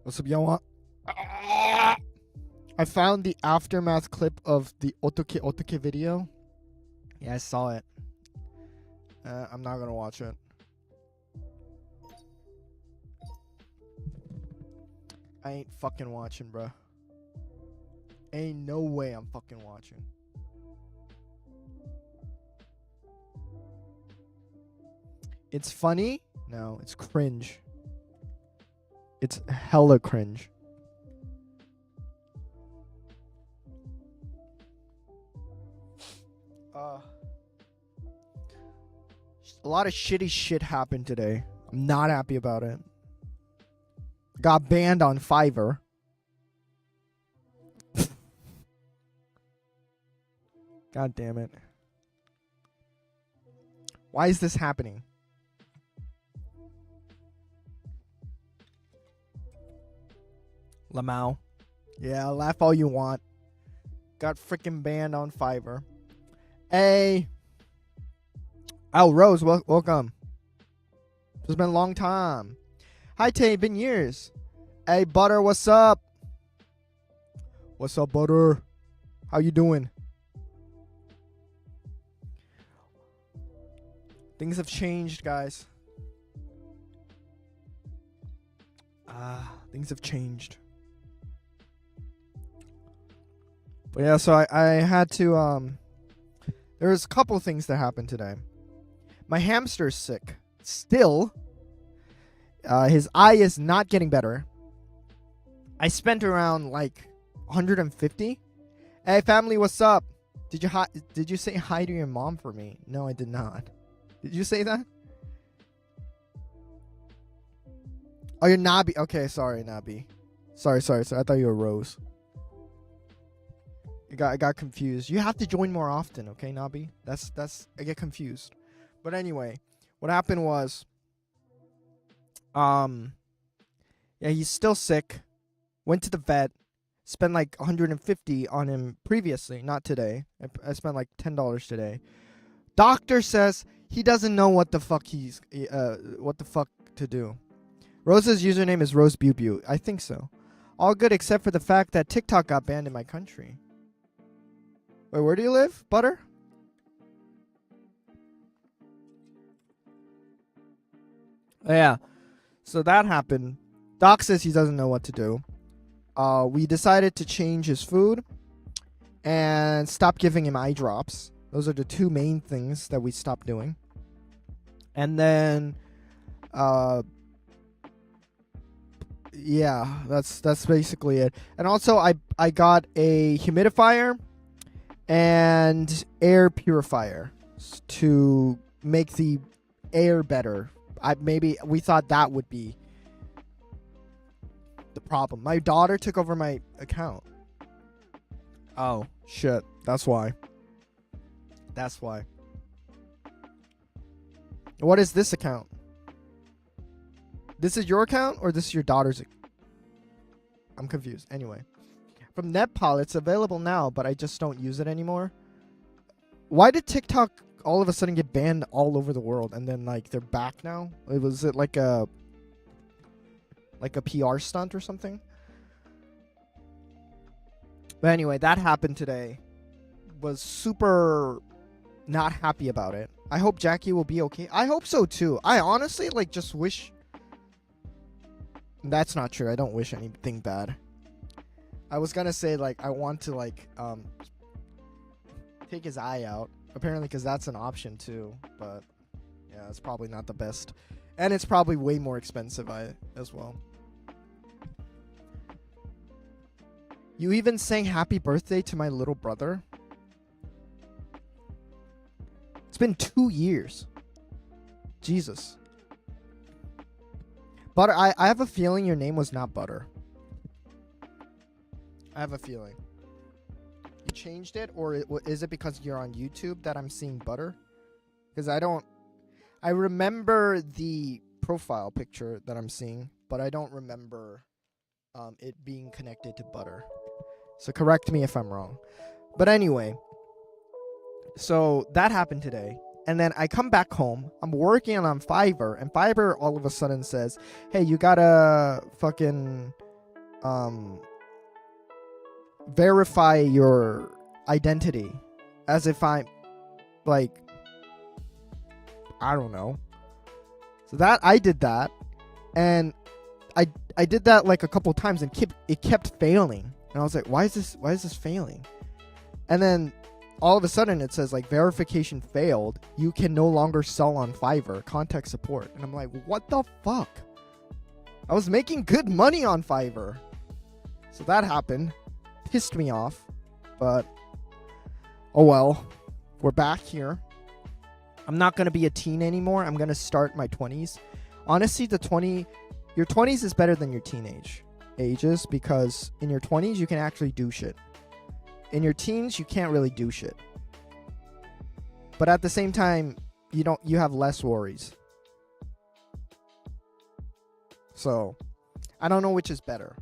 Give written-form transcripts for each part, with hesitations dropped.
What's up, y'all? I found the aftermath clip of the Otoke Otoke video. Yeah, I saw it. I'm not gonna watch it. I ain't fucking watching, bruh. Ain't no way I'm fucking watching. It's funny? No, it's cringe. It's hella cringe. A lot of shitty shit happened today. I'm not happy about it. Got banned on Fiverr. God damn it. Why is this happening? Lamau. Yeah, laugh all you want. Got freaking banned on Fiverr. Hey. Oh, Rose, welcome. It's been a long time. Hi, Tay, been years. Hey, Butter, what's up? What's up, Butter? How you doing? Things have changed, guys. Things have changed. But yeah, so I had to, there was a couple things that happened today. My hamster's sick. Still. His eye is not getting better. I spent around like 150. Hey, family, what's up? Did you say hi to your mom for me? No, I did not. Did you say that? Oh, you're Nabi. Okay, sorry, Nabi. Sorry. I thought you were Rose. I got confused. You have to join more often, okay, Nabi? That's I get confused. But anyway, what happened was yeah, he's still sick. Went to the vet. Spent like 150 on him previously, not today. I spent like $10 today. Doctor says he doesn't know what the fuck to do. Rose's username is Rose Bew. I think so. All good except for the fact that TikTok got banned in my country. Wait, where do you live, Butter? Yeah. So that happened. Doc says he doesn't know what to do. We decided to change his food and stop giving him eye drops. Those are the two main things that we stopped doing. And then yeah, that's basically it. And also I got a humidifier and air purifier to make the air better. Maybe we thought that would be the problem. My daughter took over my account. Oh, shit. That's why. What is this account? This is your account or this is your daughter's? I'm confused. Anyway. From Netpal, it's available now, but I just don't use it anymore. Why did TikTok all of a sudden get banned all over the world and then like they're back now? Was it like a PR stunt or something? But anyway, that happened today. Was super not happy about it. I hope Jackie will be okay. I hope so too. I honestly like just wish. That's not true. I don't wish anything bad. I was gonna say like I want to like take his eye out. Apparently, because that's an option too. But yeah, it's probably not the best, and it's probably way more expensive as well. You even sang happy birthday to my little brother? It's been 2 years. Jesus. Butter, I have a feeling your name was not Butter. I have a feeling. You changed it, or is it because you're on YouTube that I'm seeing Butter? Because I remember the profile picture that I'm seeing, but I don't remember it being connected to Butter. So correct me if I'm wrong. But anyway, so that happened today. And then I come back home. I'm working on Fiverr. And Fiverr all of a sudden says, hey, you gotta fucking verify your identity as if I'm like, I don't know. So that I did that, and I did that like a couple times, and it kept failing. And I was like, why is this failing? And then all of a sudden it says like verification failed. You can no longer sell on Fiverr. Contact support. And I'm like, what the fuck? I was making good money on Fiverr. So that happened. Pissed me off. But oh well. We're back here. I'm not going to be a teen anymore. I'm going to start my 20s. Honestly, your 20s is better than your teenage ages, because in your 20s you can actually do shit. In your teens you can't really do shit. But at the same time, you have less worries. So, I don't know which is better.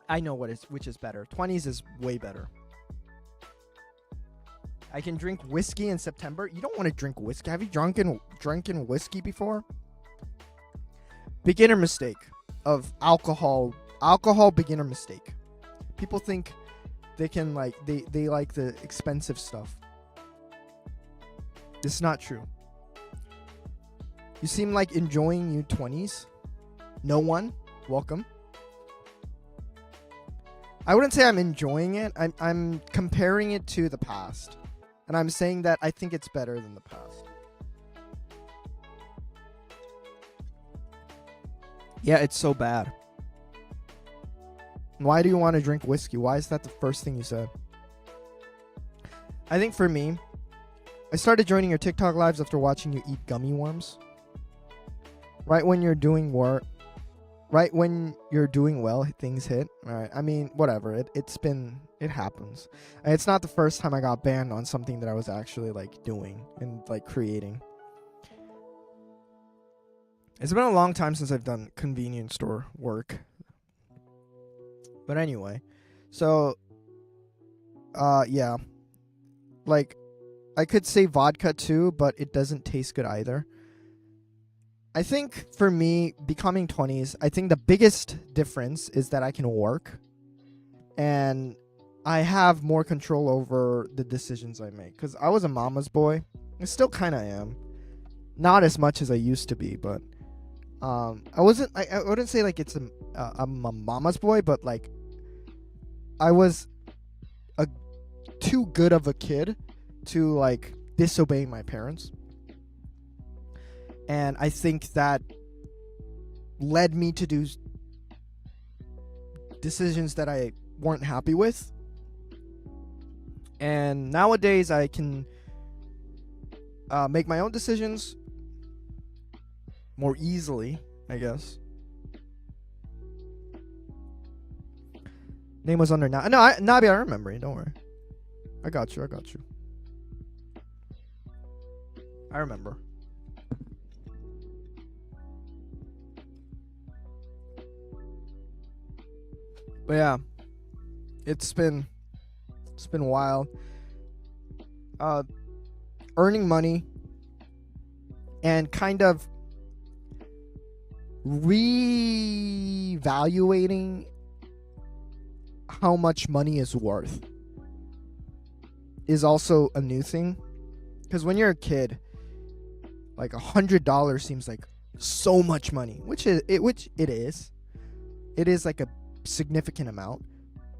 I know which is better. 20s is way better. I can drink whiskey in September. You don't want to drink whiskey. Have you drinking whiskey before? Beginner mistake of alcohol. Alcohol beginner mistake. People think they can they like the expensive stuff. This is not true. You seem like enjoying your 20s. No one. Welcome. I wouldn't say I'm enjoying it. I'm comparing it to the past. And I'm saying that I think it's better than the past. Yeah, it's so bad. Why do you want to drink whiskey? Why is that the first thing you said? I think for me, I started joining your TikTok lives after watching you eat gummy worms. Right when you're doing well, things hit. All right. I mean, whatever. It happens. And it's not the first time I got banned on something that I was actually like doing and like creating. It's been a long time since I've done convenience store work. But anyway, so yeah. Like I could say vodka too, but it doesn't taste good either. I think for me, becoming 20s, I think the biggest difference is that I can work and I have more control over the decisions I make. Because I was a mama's boy. I still kind of am. Not as much as I used to be, but I wouldn't say like I'm a mama's boy, but like I was too good of a kid to like disobey my parents. And I think that led me to do decisions that I weren't happy with. And nowadays I can make my own decisions more easily, I guess. Name was under Nabi, I remember you, don't worry. I got you. I remember. But yeah, it's been wild. Earning money and kind of reevaluating how much money is worth is also a new thing. Because when you're a kid, like $100 seems like so much money, which it is. It is like a significant amount,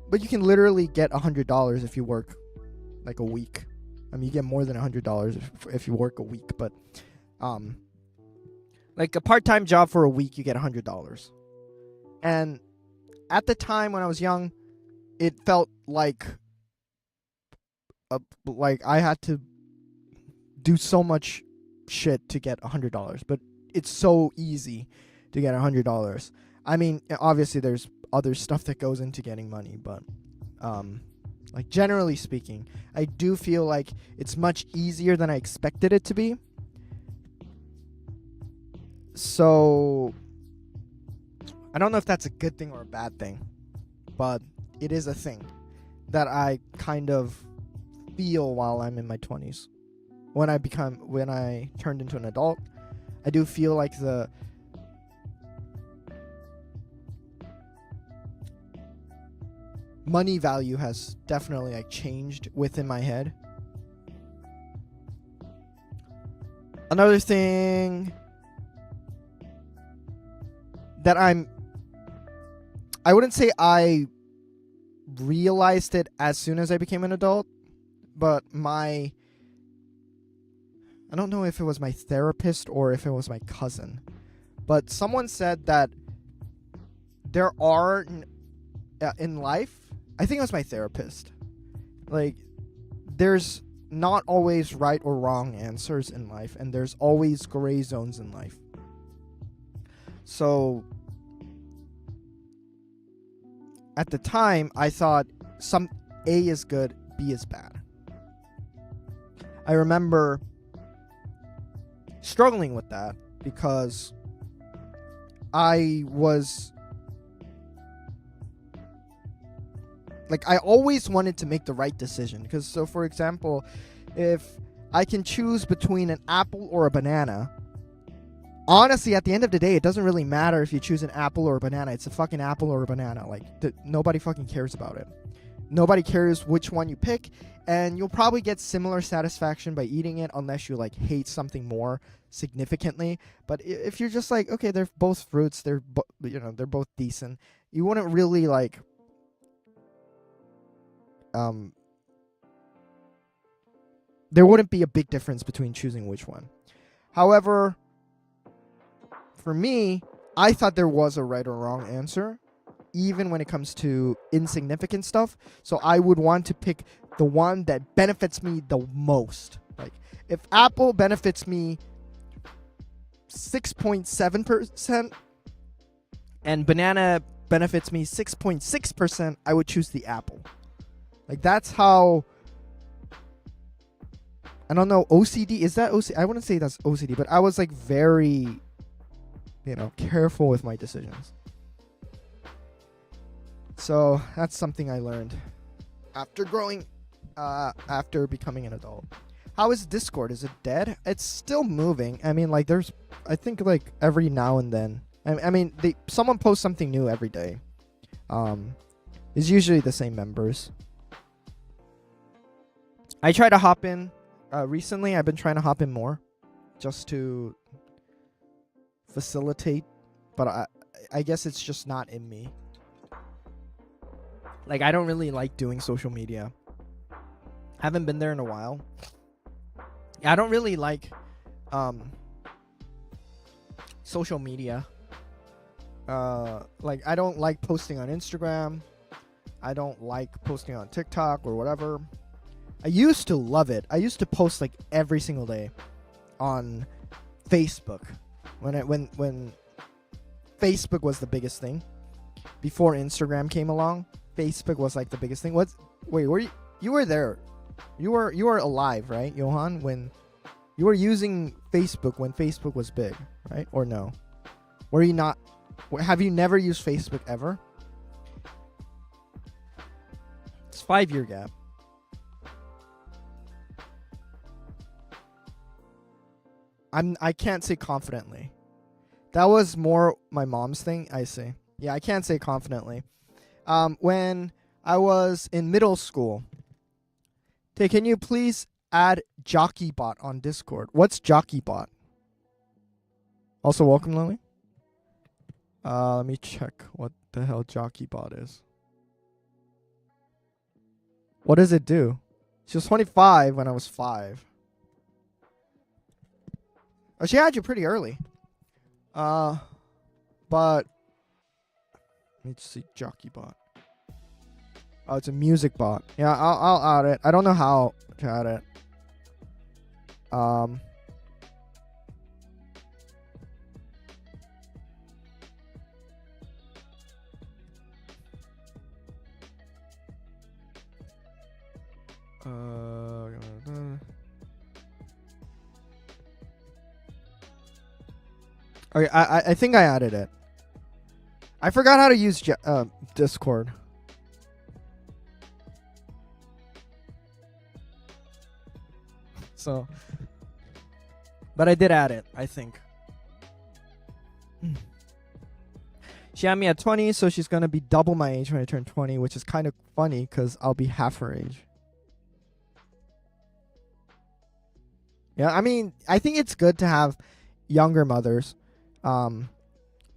but you can literally get $100 if you work like a week. I mean, you get more than $100 if you work a week, but like a part-time job for a week, you get $100. And at the time when I was young, it felt like I had to do so much shit to get $100, but it's so easy to get $100. I mean, obviously there's other stuff that goes into getting money, but like generally speaking, I do feel like it's much easier than I expected it to be. So I don't know if that's a good thing or a bad thing, but it is a thing that I kind of feel while I'm in my 20s. When I turned into an adult, I do feel like money value has definitely like changed within my head. Another thing that I wouldn't say I realized it as soon as I became an adult, but I don't know if it was my therapist or if it was my cousin, but someone said that there are in life, I think it was my therapist, like there's not always right or wrong answers in life, and there's always gray zones in life. So at the time, I thought A is good, B is bad. I remember struggling with that because I was like, I always wanted to make the right decision. Because, so for example, if I can choose between an apple or a banana, honestly, at the end of the day, it doesn't really matter if you choose an apple or a banana. It's a fucking apple or a banana. Like, nobody fucking cares about it. Nobody cares which one you pick, and you'll probably get similar satisfaction by eating it unless you like hate something more significantly. But if you're just like, okay, they're both fruits, they're they're both decent, you wouldn't really like there wouldn't be a big difference between choosing which one. However, for me, I thought there was a right or wrong answer, even when it comes to insignificant stuff. So I would want to pick the one that benefits me the most. Like, if apple benefits me 6.7% and banana benefits me 6.6%, I would choose the apple. Like, that's how, I don't know, OCD, is that OCD? I wouldn't say that's OCD, but I was like very, careful with my decisions. So that's something I learned after becoming an adult. How is Discord? Is it dead? It's still moving. I mean, like, I think like every now and then. I mean, someone posts something new every day. It's usually the same members. I try to hop in. Recently, I've been trying to hop in more, just to facilitate. But I guess it's just not in me. Like, I don't really like doing social media. Haven't been there in a while. I don't really like social media. Like, I don't like posting on Instagram. I don't like posting on TikTok or whatever. I used to love it. I used to post like every single day on Facebook when Facebook was the biggest thing. Before Instagram came along, Facebook was like the biggest thing. Wait, you were there? You were alive, right, Johan? When you were using Facebook when Facebook was big, right? Or no? Were you not? Have you never used Facebook ever? It's 5-year gap. I can't say confidently. That was more my mom's thing. I see. Yeah, I can't say confidently. When I was in middle school, hey, can you please add JockeyBot on Discord? What's JockeyBot? Also, welcome, Lily. Let me check what the hell JockeyBot is. What does it do? She was 25 when I was 5. Oh, she had you pretty early. But let me see JockeyBot. Oh, it's a music bot. Yeah, I'll add it. I don't know how to add it. Okay, I think I added it. I forgot how to use Discord. So, but I did add it, I think. She had me at 20, so she's gonna be double my age when I turn 20, which is kind of funny because I'll be half her age. Yeah, I mean, I think it's good to have younger mothers,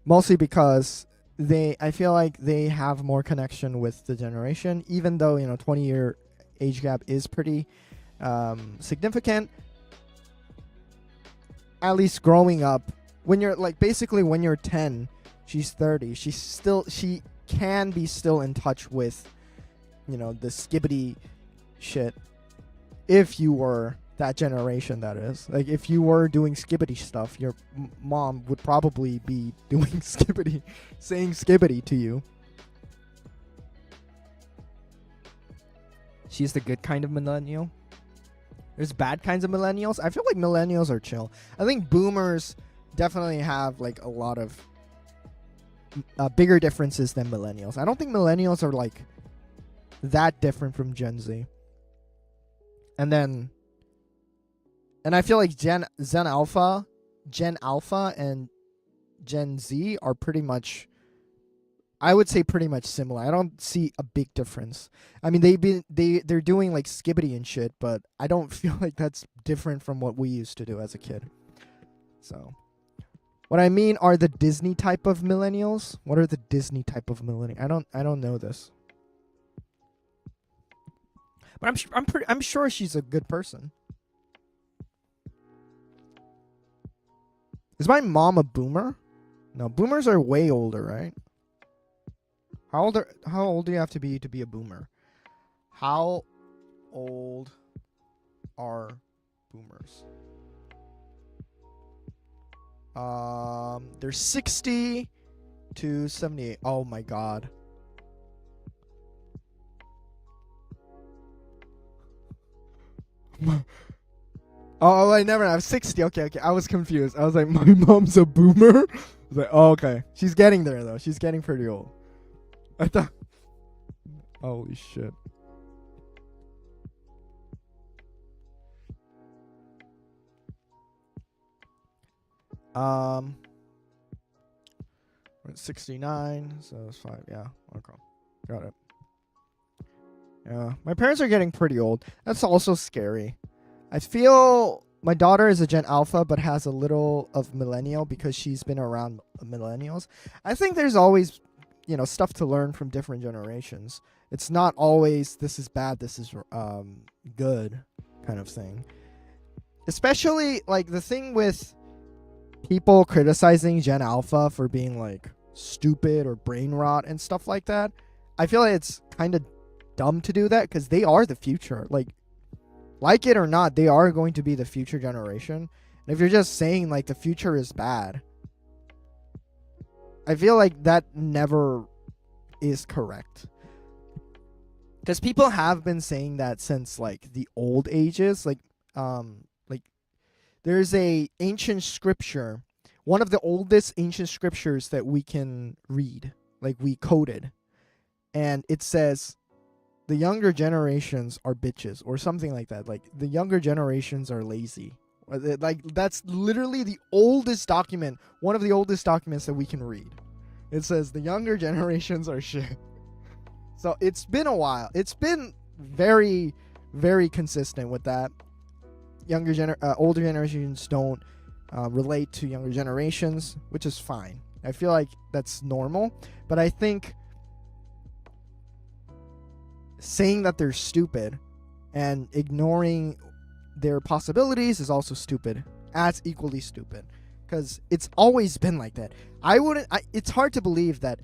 mostly because I feel like they have more connection with the generation, even though 20-year age gap is pretty significant. At least growing up, when you're basically when you're 10, she's 30. She can be still in touch with, the skibbity shit. If you were that generation, that is. Like, if you were doing skibbity stuff, your mom would probably be doing skibbity, saying skibbity to you. She's the good kind of millennial. There's bad kinds of millennials. I feel like millennials are chill. I think boomers definitely have a lot of bigger differences than millennials. I don't think millennials are that different from Gen Z. And I feel like Gen Alpha and Gen Z are pretty much, I would say, pretty much similar. I don't see a big difference. I mean, they're doing skibbity and shit, but I don't feel like that's different from what we used to do as a kid. So, what I mean are the Disney type of millennials. What are the Disney type of millennials? I don't know this. But I'm sure she's a good person. Is my mom a boomer? No, boomers are way older, right? How old do you have to be a boomer? How old are boomers? They're 60 to 78. Oh my god. Oh, I never have 60. Okay. I was confused. I was like, my mom's a boomer? I was like, oh, okay. She's getting there, though. She's getting pretty old. I thought... Holy shit. We're at 69, so it's 5. Yeah, okay. Got it. Yeah, my parents are getting pretty old. That's also scary. I feel my daughter is a Gen Alpha, but has a little of millennial because she's been around millennials. I think there's always, stuff to learn from different generations. It's not always this is bad, this is good kind of thing. Especially the thing with people criticizing Gen Alpha for being stupid or brain rot and stuff like that. I feel like it's kind of dumb to do that because they are the future. Like it or not, they are going to be the future generation. And if you're just saying the future is bad, I feel like that never is correct. Because people have been saying that since the old ages. There's a ancient scripture, one of the oldest ancient scriptures that we can read, we coded, and it says the younger generations are bitches or something like that. The younger generations are lazy. That's literally the oldest document, one of the oldest documents that we can read. It says the younger generations are shit. So it's been a while. It's been very, very consistent with that. Older generations don't relate to younger generations, which is fine. I feel like that's normal, but I think saying that they're stupid and ignoring their possibilities is also stupid, as equally stupid, because it's always been like that. It's hard to believe that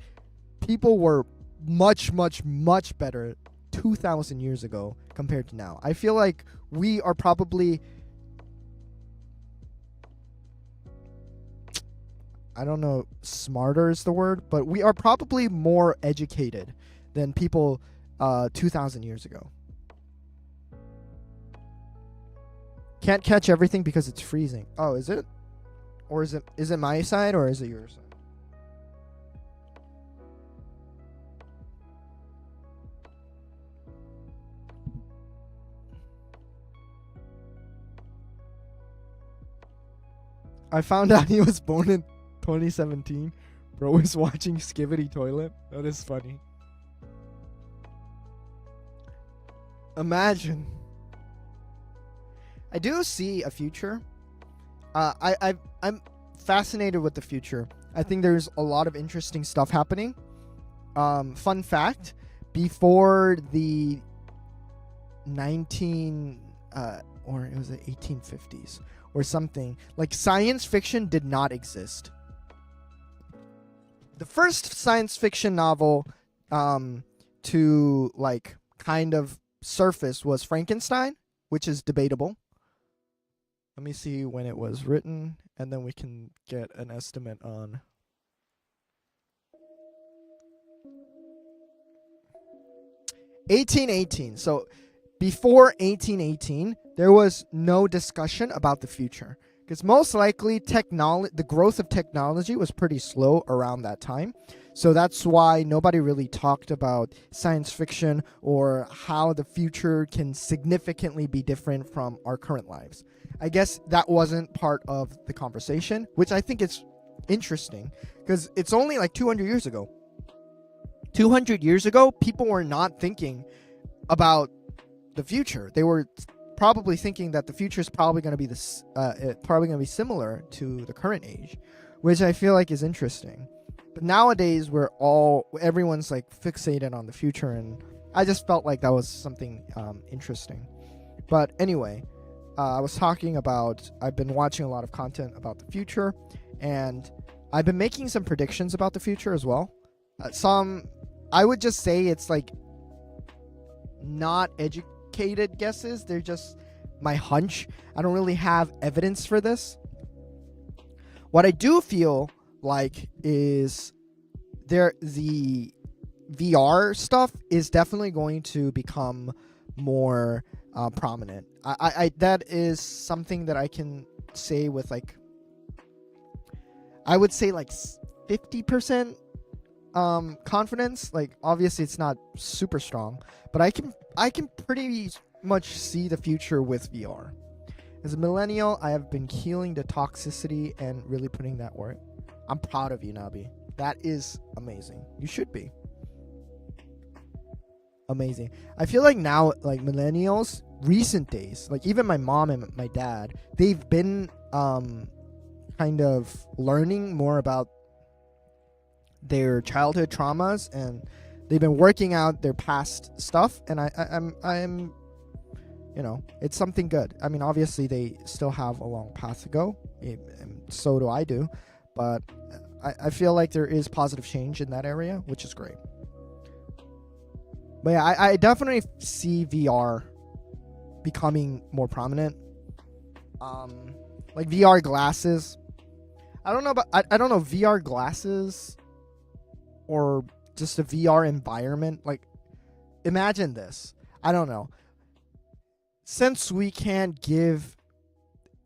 people were much, much, much better 2,000 years ago compared to now. I feel like we are probably, I don't know, smarter is the word, but we are probably more educated than people 2,000 years ago. Can't catch everything because it's freezing. Oh, is it? Or is it my side or is it your side? I found out he was born in 2017. Bro is watching Skibidi Toilet. That is funny. Imagine. I do see a future. I'm fascinated with the future. I think there's a lot of interesting stuff happening. Fun fact: before the 19 or it was the 1850s or something, like science fiction did not exist. The first science fiction novel to like kind of surface was Frankenstein, which is debatable. Let me see when it was written, and then we can get an estimate on. (1818). So before 1818, there was no discussion about the future, because most likely the growth of technology was pretty slow around that time. So that's why nobody really talked about science fiction or how the future can significantly be different from our current lives. I guess that wasn't part of the conversation, which I think is interesting, because it's only like 200 years ago. 200 years ago, people were not thinking about the future. They were probably thinking that the future is probably going to be similar to the current age, which I feel like is interesting. But nowadays, everyone's like fixated on the future, and I just felt like that was something interesting. But anyway, I was talking about, I've been watching a lot of content about the future, and I've been making some predictions about the future as well. I would just say it's like not educated guesses. They're just my hunch. I don't really have evidence for this. What I do feel like is the VR stuff is definitely going to become more prominent. I that is something that I can say with like, I would say like 50% confidence. Like obviously it's not super strong, but I can pretty much see the future with VR. As a millennial, I have been healing the toxicity and really putting that work. I'm proud of you, Nabi. That is amazing. You should be. Amazing. I feel like now, like millennials, recent days, like even my mom and my dad, they've been kind of learning more about their childhood traumas, and they've been working out their past stuff, and I'm you know, it's something good. I mean, obviously they still have a long path to go, and so do I do, but I feel like there is positive change in that area, which is great. But yeah, I definitely see VR becoming more prominent. Like VR glasses. I don't know VR glasses or just a VR environment. Like, imagine this. I don't know. Since we can't give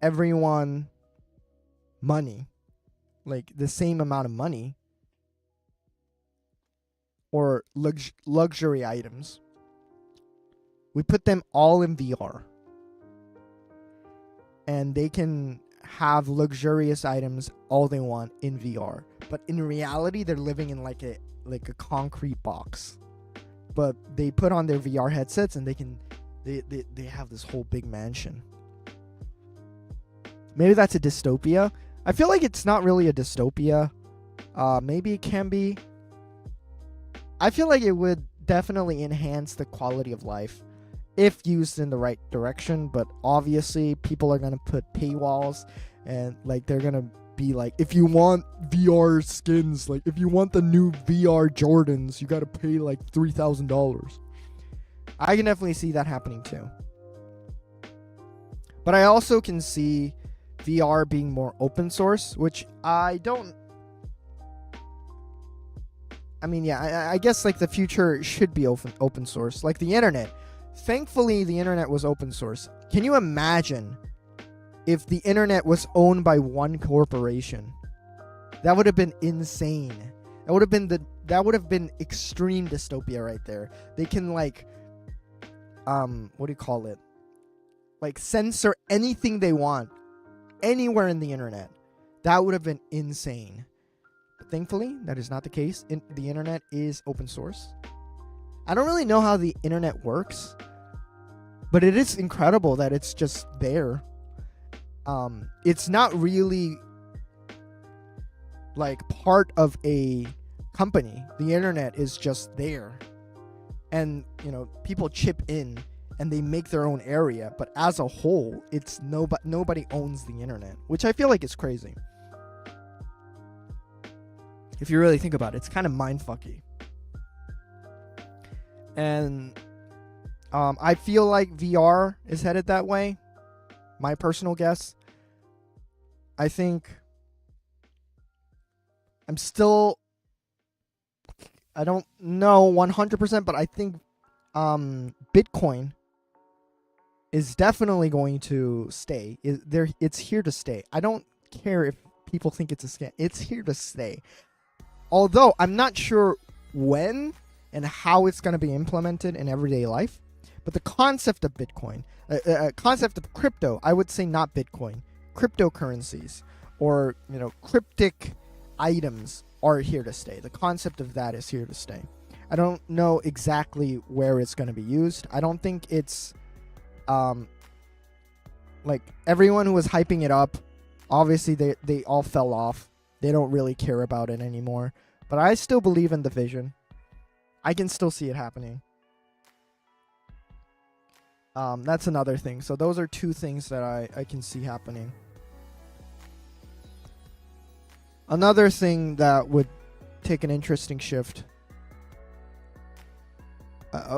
everyone money, like the same amount of money, or luxury items, we put them all in VR, and they can have luxurious items all they want in VR, but in reality they're living in like a concrete box. But they put on their VR headsets and they have this whole big mansion. Maybe that's a dystopia. I feel like it's not really a dystopia. Maybe it can be. I feel like it would definitely enhance the quality of life if used in the right direction, but obviously people are going to put paywalls, and like they're going to be like, if you want VR skins, like if you want the new VR Jordans, you got to pay like $3,000. I can definitely see that happening too. But I also can see VR being more open source, which I mean, yeah, I guess like the future should be open source, like the internet. Thankfully, the internet was open source. Can you imagine if the internet was owned by one corporation? That would have been insane. That would have been extreme dystopia right there. They can like, what do you call it? Like censor anything they want anywhere in the internet. That would have been insane. Thankfully, that is not the case. The internet is open source. I don't really know how the internet works, but it is incredible that it's just there. It's not really like part of a company. The internet is just there, and people chip in and they make their own area, but as a whole, it's nobody owns the internet, which I feel like is crazy. If you really think about it, it's kind of mindfucky. And I feel like VR is headed that way. My personal guess. I think I don't know 100%, but I think Bitcoin is definitely going to stay. It's here to stay. I don't care if people think it's a scam. It's here to stay. Although I'm not sure when and how it's going to be implemented in everyday life. But the concept of Bitcoin, concept of crypto, I would say not Bitcoin, cryptocurrencies or cryptic items are here to stay. The concept of that is here to stay. I don't know exactly where it's going to be used. I don't think it's like everyone who was hyping it up, obviously they all fell off. They don't really care about it anymore. But I still believe in the vision. I can still see it happening. That's another thing. So those are two things that I can see happening. Another thing that would take an interesting shift,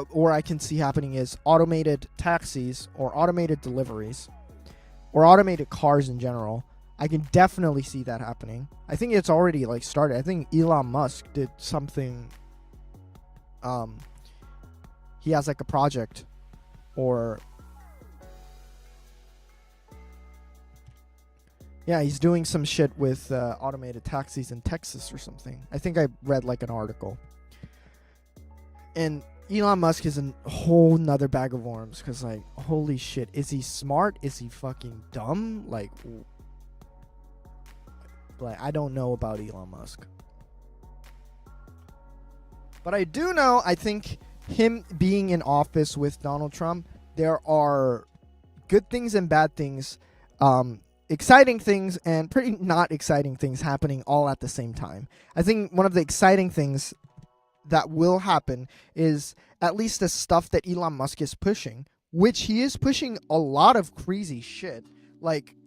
or I can see happening, is automated taxis or automated deliveries or automated cars in general. I can definitely see that happening. I think it's already started. I think Elon Musk did something. He has a project, or yeah, he's doing some shit with automated taxis in Texas or something. I think I read an article. And Elon Musk is a whole nother bag of worms, because holy shit, is he smart? Is he fucking dumb? I don't know about Elon Musk. But I do know, I think him being in office with Donald Trump, there are good things and bad things, exciting things and pretty not exciting things happening all at the same time. I think one of the exciting things that will happen is at least the stuff that Elon Musk is pushing, which he is pushing a lot of crazy shit.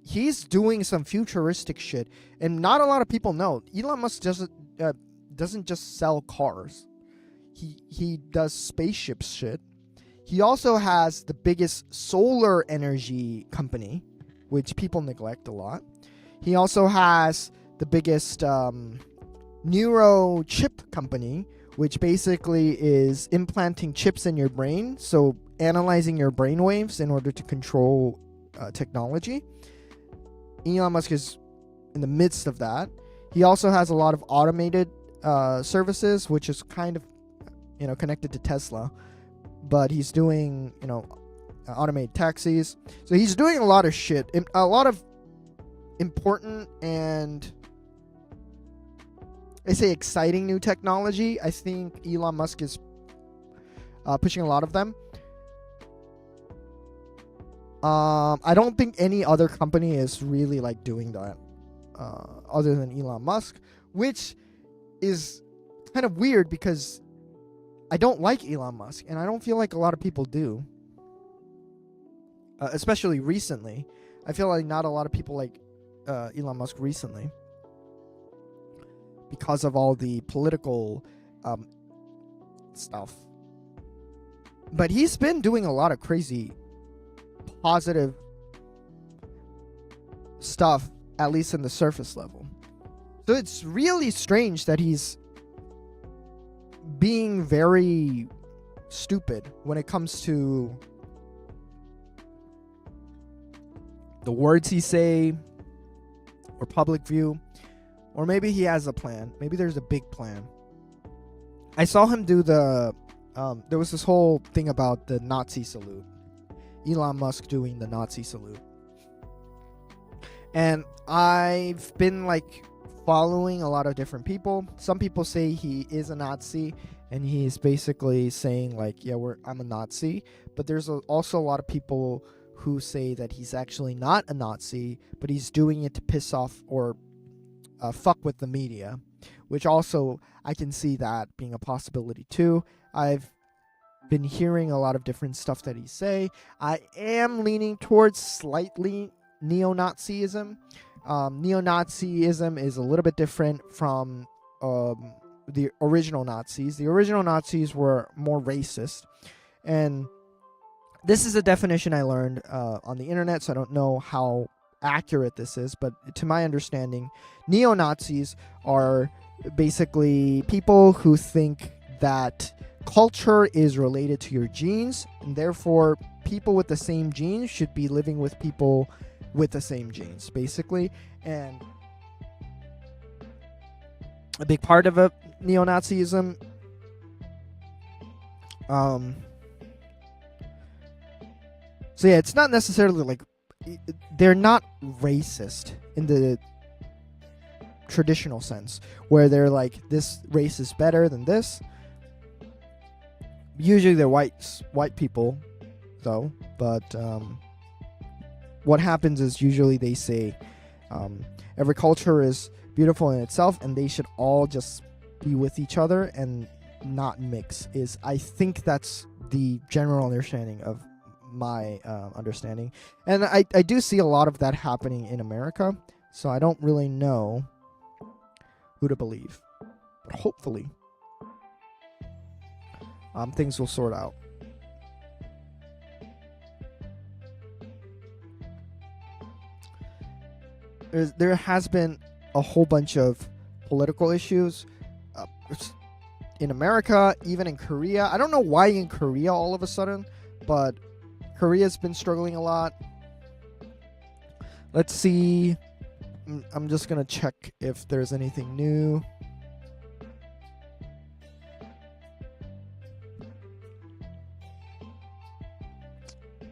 He's doing some futuristic shit, and not a lot of people know. Elon Musk doesn't just sell cars. He does spaceship shit. He also has the biggest solar energy company, which people neglect a lot. He also has the biggest neuro chip company, which basically is implanting chips in your brain, so analyzing your brain waves in order to control technology. Elon Musk is in the midst of that. He also has a lot of automated services, which is kind of connected to Tesla, but he's doing automated taxis. So he's doing a lot of shit, a lot of important and I say exciting new technology. I think Elon Musk is pushing a lot of them. I don't think any other company is really doing that other than Elon Musk, which is kind of weird because I don't like Elon Musk, and I don't feel like a lot of people do. Especially recently. I feel like not a lot of people like Elon Musk recently, because of all the political stuff. But he's been doing a lot of crazy positive stuff, at least in the surface level. So it's really strange that he's being very stupid when it comes to the words he say or public view. Or maybe he has a plan. Maybe there's a big plan. I saw him do there was this whole thing about the Nazi salute. Elon Musk doing the Nazi salute. And I've been following a lot of different people. Some people say he is a Nazi, and he's basically saying like, yeah, I'm a Nazi. But there's also a lot of people who say that he's actually not a Nazi, but he's doing it to piss off or fuck with the media, which also I can see that being a possibility too. I've been hearing a lot of different stuff that he say. I am leaning towards slightly neo-Nazism. Neo-Nazism is a little bit different from the original Nazis. The original Nazis were more racist, and this is a definition I learned on the internet, so I don't know how accurate this is, but to my understanding, neo-Nazis are basically people who think that culture is related to your genes, and therefore people with the same genes should be living with people with the same genes, basically. And a big part of a neo-Nazism so yeah, it's not necessarily like they're not racist in the traditional sense where they're like, this race is better than this. Usually they're white people though, but what happens is usually they say every culture is beautiful in itself and they should all just be with each other and not mix. I think that's the general understanding of my understanding, and I do see a lot of that happening in America, so I don't really know who to believe, but hopefully things will sort out. There has been a whole bunch of political issues in America, even in Korea. I don't know why in Korea all of a sudden, but Korea's been struggling a lot. Let's see. I'm just going to check if there's anything new.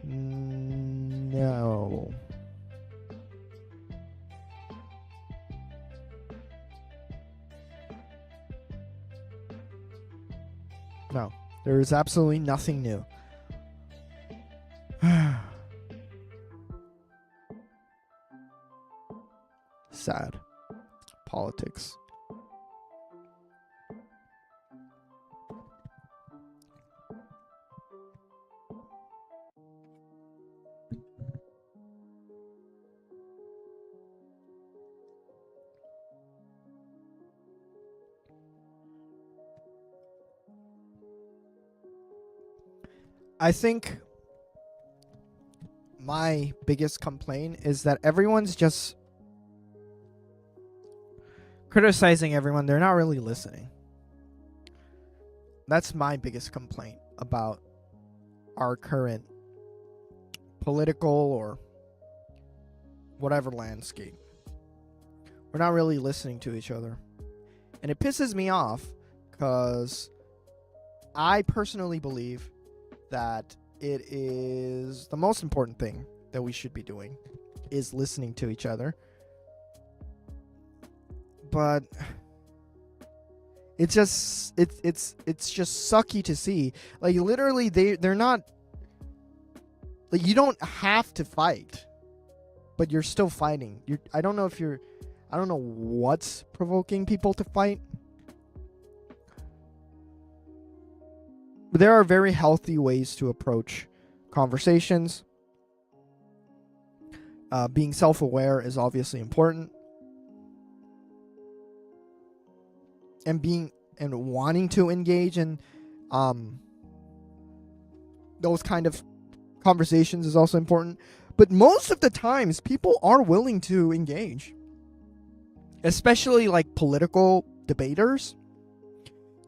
No. No. There's absolutely nothing new. Sad. Politics. I think my biggest complaint is that everyone's just criticizing everyone. They're not really listening. That's my biggest complaint about our current political or whatever landscape. We're not really listening to each other. And it pisses me off because I personally believe that it is the most important thing that we should be doing is listening to each other. But it's just it's just sucky to see. Like literally they're not, like, you don't have to fight, but you're still fighting. I don't know what's provoking people to fight. But there are very healthy ways to approach conversations. Being self-aware is obviously important. And wanting to engage in those kind of conversations is also important. But most of the times, people are willing to engage. Especially like political debaters.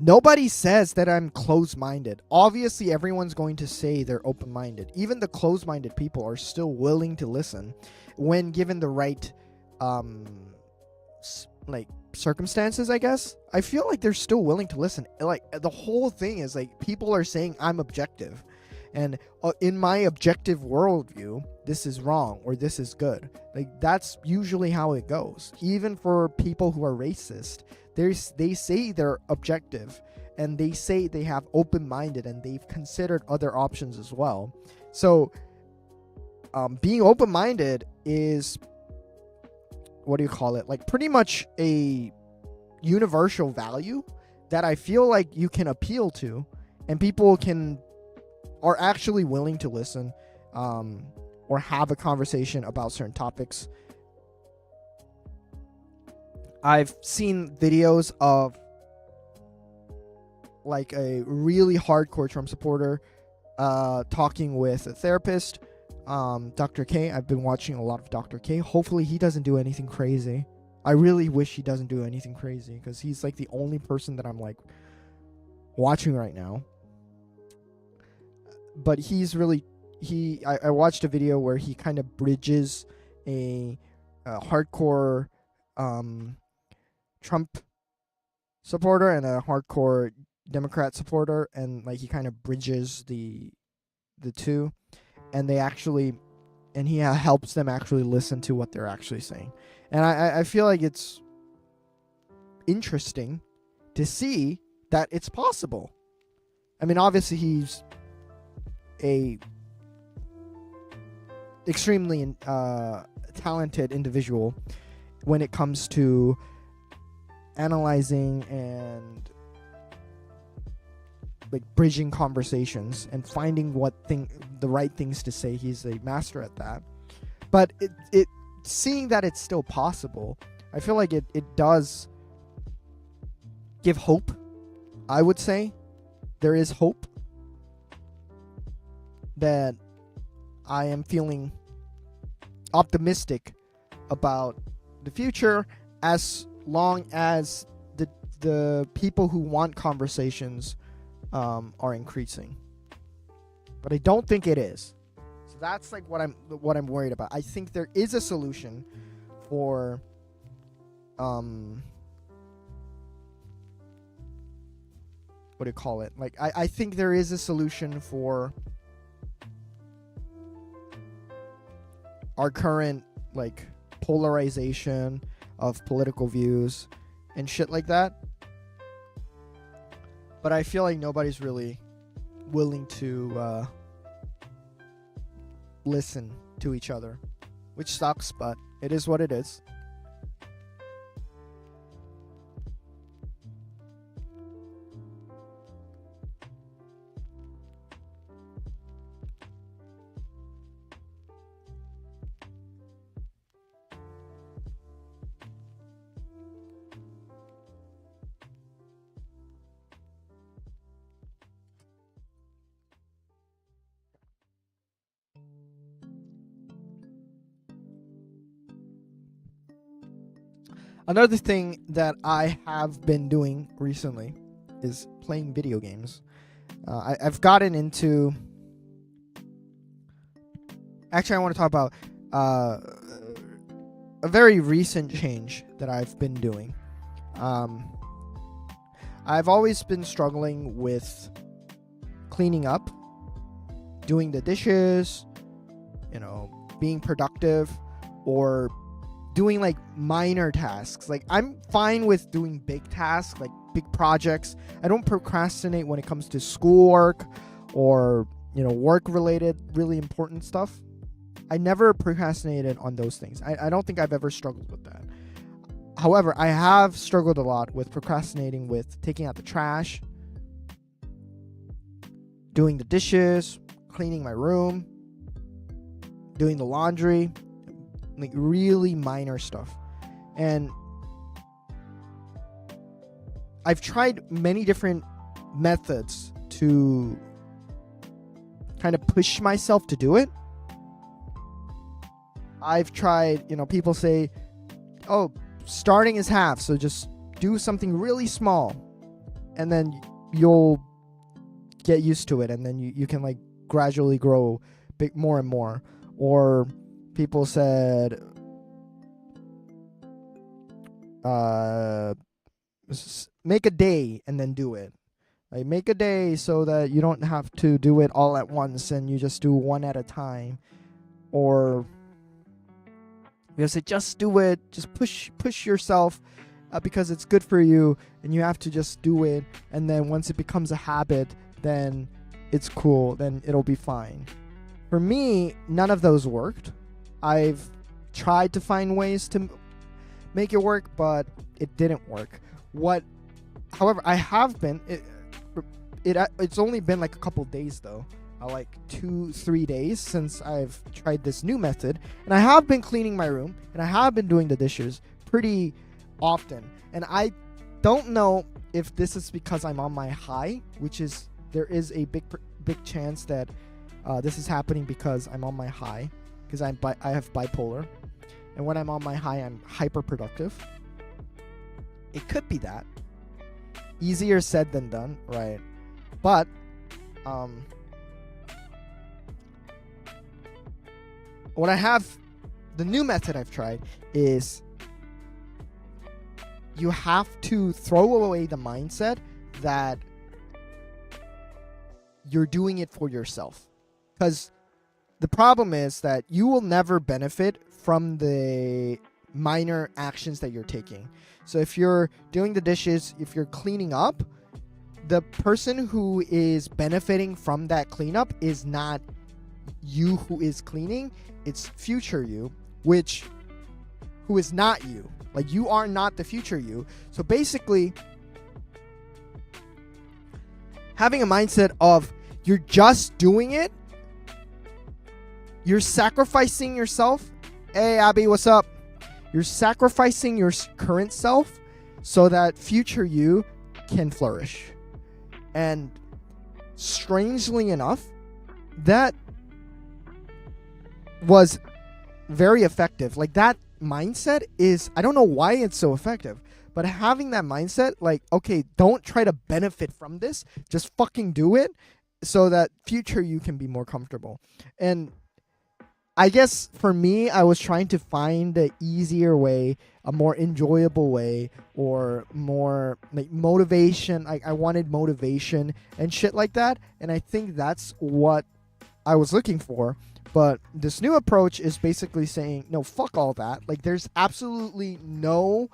Nobody says that I'm closed-minded. Obviously, everyone's going to say they're open-minded. Even the closed-minded people are still willing to listen when given the right, circumstances, I guess. I feel like they're still willing to listen. Like, the whole thing is, like, people are saying I'm objective. and in my objective worldview, this is wrong or this is good. Like, that's usually how it goes. Even for people who are racist, they say they're objective, and they say they have open-minded, and they've considered other options as well. So being open-minded is, what do you call it, like pretty much a universal value that I feel like you can appeal to, and people are actually willing to listen, or have a conversation about certain topics. I've seen videos of like a really hardcore Trump supporter talking with a therapist, Dr. K. I've been watching a lot of Dr. K. Hopefully he doesn't do anything crazy. I really wish he doesn't do anything crazy, because he's like the only person that I'm like watching right now. But he's really, I watched a video where he kind of bridges a hardcore Trump supporter and a hardcore Democrat supporter, and like he kind of bridges the two, and he helps them actually listen to what they're actually saying. And I feel like it's interesting to see that it's possible. I mean, obviously he's a extremely talented individual when it comes to analyzing and like bridging conversations and finding the right things to say. He's a master at that. But it seeing that it's still possible, I feel like it does give hope. I would say there is hope that I am feeling optimistic about the future, as long as the people who want conversations are increasing. But I don't think it is. So that's like what I'm worried about. I think there is a solution for what do you call it? Like I think there is a solution for our current like polarization of political views and shit like that. But I feel like nobody's really willing to listen to each other, which sucks, but it is what it is. Another thing that I have been doing recently is playing video games. I've gotten into... Actually, I want to talk about a very recent change that I've been doing. I've always been struggling with cleaning up, doing the dishes, being productive, or doing like minor tasks. Like I'm fine with doing big tasks, like big projects. I don't procrastinate when it comes to schoolwork or work related really important stuff. I never procrastinated on those things. I don't think I've ever struggled with that. However, I have struggled a lot with procrastinating with taking out the trash, doing the dishes, cleaning my room, doing the laundry, like really minor stuff. And I've tried many different methods to kind of push myself to do it. I've tried, people say, oh, starting is half, so just do something really small and then you'll get used to it, and then you can like gradually grow big, more and more. Or people said make a day and then do it. Like, make a day so that you don't have to do it all at once and you just do one at a time. Or because it just do it, just push yourself because it's good for you, and you have to just do it. And then once it becomes a habit, then it's cool, then it'll be fine. For me, none of those worked. I've tried to find ways to make it work, but it didn't work. However, I have been it's only been like a couple days though, like 2-3 days since I've tried this new method, and I have been cleaning my room and I have been doing the dishes pretty often. And I don't know if this is because I'm on my high, which is, there is a big chance that this is happening because I'm on my high, because I have bipolar, and when I'm on my high, I'm hyper productive. It could be that. Easier said than done, right? But what I have, the new method I've tried is you have to throw away the mindset that you're doing it for yourself. Because the problem is that you will never benefit from the minor actions that you're taking. So if you're doing the dishes, if you're cleaning up, the person who is benefiting from that cleanup is not you who is cleaning, it's future you, who is not you. Like, you are not the future you. So basically, having a mindset of you're just doing it, you're sacrificing yourself. Hey, Abby, what's up? You're sacrificing your current self so that future you can flourish. And strangely enough, that was very effective. Like, that mindset is, I don't know why it's so effective, but having that mindset, like, okay, don't try to benefit from this, just fucking do it so that future you can be more comfortable. And I guess for me, I was trying to find an easier way, a more enjoyable way, or more like motivation. I wanted motivation and shit like that. And I think that's what I was looking for. But this new approach is basically saying, no, fuck all that. Like, there's absolutely no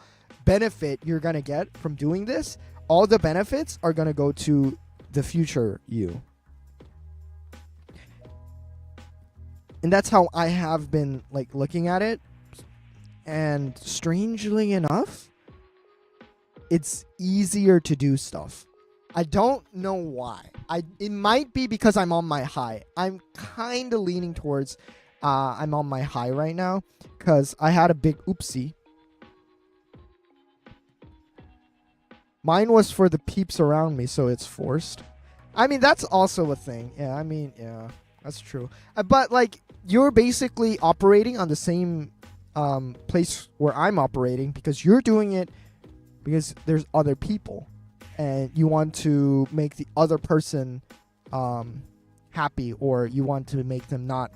benefit you're going to get from doing this. All the benefits are going to go to the future you. And that's how I have been, like, looking at it. And strangely enough, it's easier to do stuff. I don't know why. It might be because I'm on my high. I'm kind of leaning towards I'm on my high right now, because I had a big oopsie. Mine was for the peeps around me, so it's forced. I mean, that's also a thing. Yeah, I mean, yeah, that's true. But, like, you're basically operating on the same place where I'm operating, because you're doing it because there's other people. And you want to make the other person happy, or you want to make them not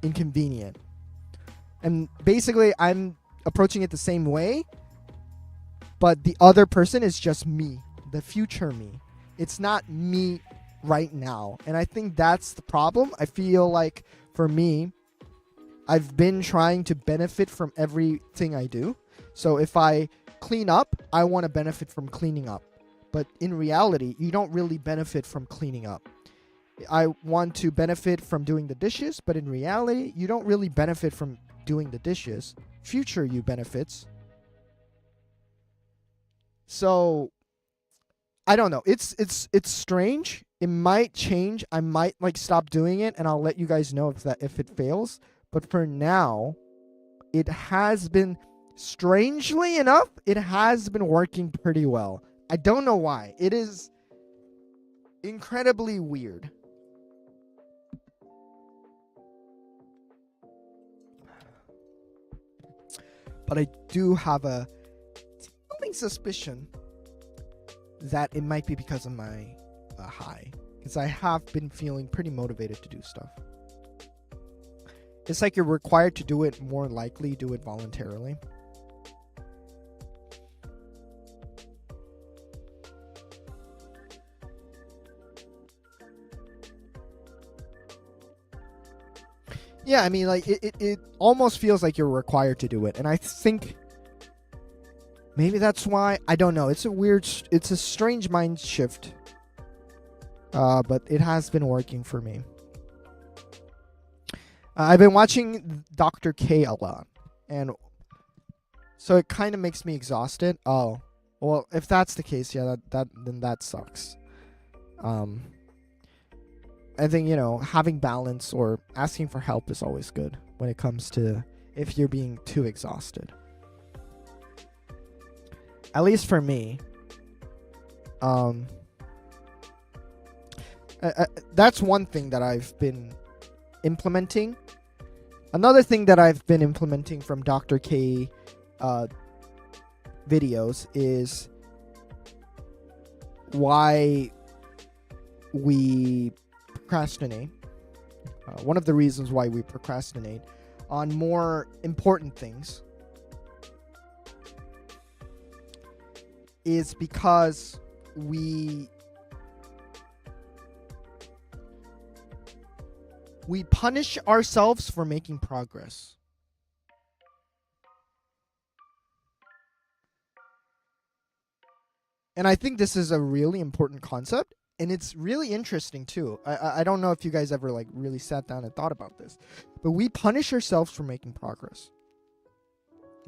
inconvenient. And basically, I'm approaching it the same way, but the other person is just me, the future me. It's not me right now. And I think that's the problem. I feel like, for me, I've been trying to benefit from everything I do. So if I clean up, I want to benefit from cleaning up. But in reality, you don't really benefit from cleaning up. I want to benefit from doing the dishes, but in reality, you don't really benefit from doing the dishes. Future you benefits. So, I don't know. It's strange. It might change. I might, like, stop doing it, and I'll let you guys know if it fails. But for now, it has been, strangely enough, it has been working pretty well. I don't know why. It is incredibly weird. But I do have a suspicion that it might be because of my high. Because I have been feeling pretty motivated to do stuff. It's like you're required to do it, more likely do it voluntarily. Yeah, I mean, like, it almost feels like you're required to do it. And I think maybe that's why. I don't know. It's a strange mind shift. But it has been working for me. I've been watching Dr. K a lot. And so it kind of makes me exhausted. Oh, well, if that's the case, yeah, then that sucks. I think, having balance or asking for help is always good when it comes to if you're being too exhausted. At least for me. That's one thing that I've been implementing. Another thing that I've been implementing from Dr. K videos is why we procrastinate. One of the reasons why we procrastinate on more important things is because we punish ourselves for making progress. And I think this is a really important concept, and it's really interesting too. I don't know if you guys ever like really sat down and thought about this, but we punish ourselves for making progress.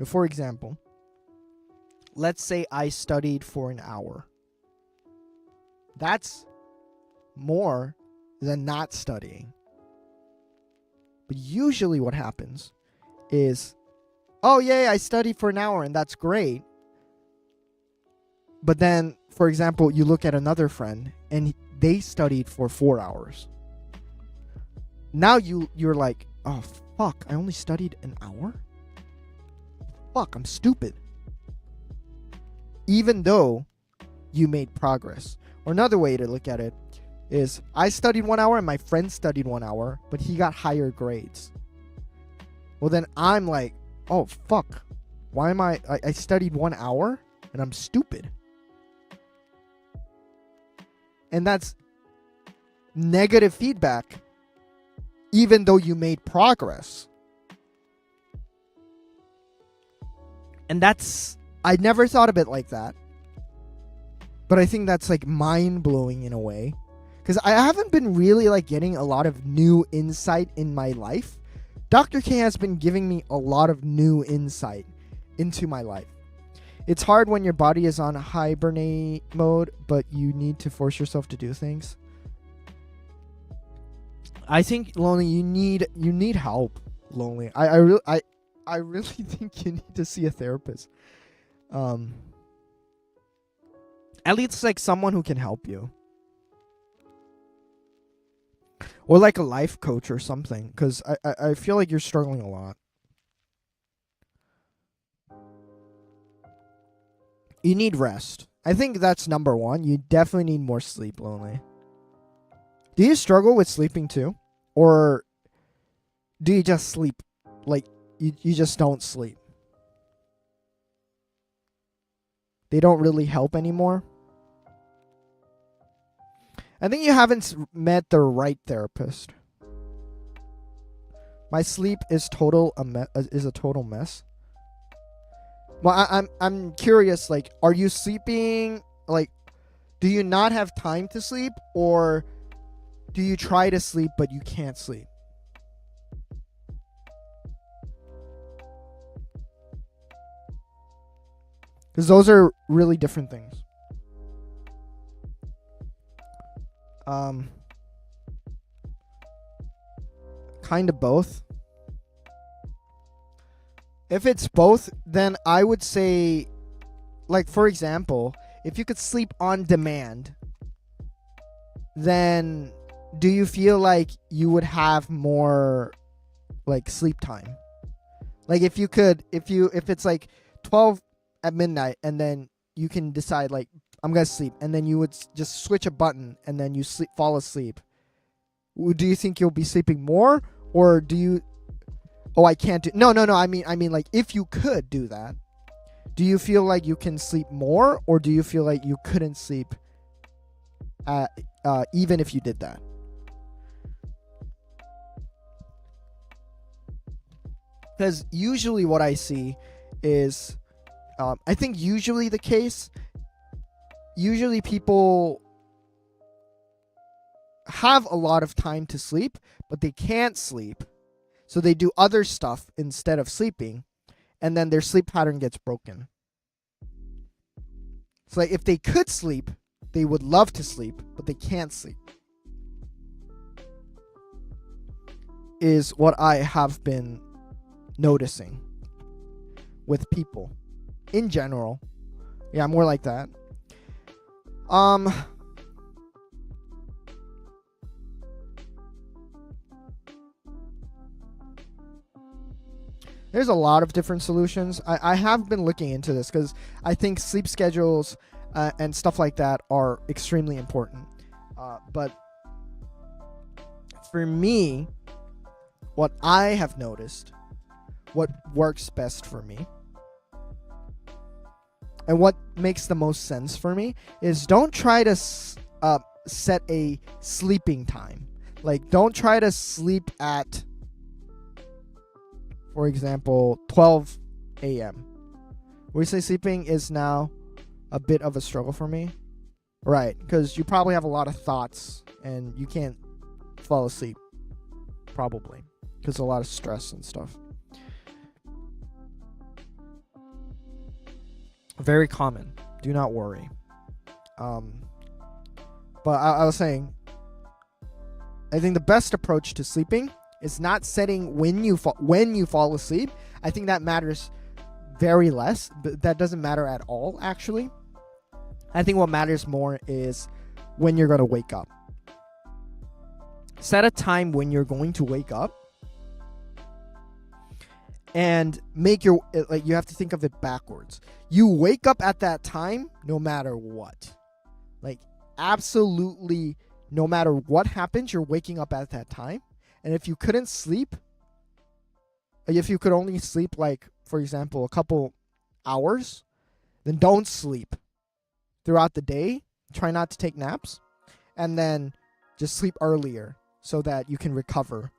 For example, let's say I studied for an hour. That's more than not studying. But usually what happens is, oh, yeah, I studied for an hour and that's great. But then, for example, you look at another friend and they studied for 4 hours. Now you're like, oh, fuck, I only studied an hour? Fuck, I'm stupid. Even though you made progress. Or another way to look at it is, I studied 1 hour and my friend studied 1 hour, but he got higher grades. Well, then I'm like, oh, fuck. Why am I studied 1 hour and I'm stupid? And that's negative feedback, even though you made progress. And I never thought of it like that. But I think that's like mind-blowing in a way. Because I haven't been really like getting a lot of new insight in my life. Dr. K has been giving me a lot of new insight into my life. It's hard when your body is on hibernate mode, but you need to force yourself to do things. I think, Lonely, you need help, Lonely. I really think you need to see a therapist. At least like someone who can help you. Or like a life coach or something, because I feel like you're struggling a lot. You need rest. I think that's number one. You definitely need more sleep, Lonely. Do you struggle with sleeping too? Or do you just sleep? Like, you just don't sleep? They don't really help anymore? I think you haven't met the right therapist. My sleep is a total mess. Well, I'm curious, like, are you sleeping, like, do you not have time to sleep, or do you try to sleep but you can't sleep? Because those are really different things. Kind of both. If it's both, then I would say, like, for example, if you could sleep on demand, then do you feel like you would have more, like, sleep time? Like, if it's like 12 at midnight and then you can decide, like, I'm gonna sleep, and then you would just switch a button and then you fall asleep. Do you think you'll be sleeping more, or do you? Oh, I can't do. No. I mean, like, if you could do that, do you feel like you can sleep more, or do you feel like you couldn't sleep? Even if you did that. Because usually what I see is, I think usually the case, usually people have a lot of time to sleep, but they can't sleep. So they do other stuff instead of sleeping, and then their sleep pattern gets broken. It's like if they could sleep, they would love to sleep, but they can't sleep. Is what I have been noticing with people in general. Yeah, more like that. There's a lot of different solutions. I have been looking into this because I think sleep schedules and stuff like that are extremely important. But for me, what I have noticed, what works best for me, and what makes the most sense for me is don't try to set a sleeping time. Like, don't try to sleep at, for example, 12 a.m. Recently sleeping is now a bit of a struggle for me. Right, because you probably have a lot of thoughts and you can't fall asleep. Probably. Because a lot of stress and stuff. Very common. Do not worry. But I was saying, I think the best approach to sleeping is not setting when you fall asleep. I think that matters very less. That doesn't matter at all, actually. I think what matters more is when you're going to wake up. Set a time when you're going to wake up. And make you have to think of it backwards. You wake up at that time no matter what. Like, absolutely no matter what happens, you're waking up at that time. And if you couldn't sleep, if you could only sleep, like, for example, a couple hours, then don't sleep throughout the day. Try not to take naps. And then just sleep earlier so that you can recover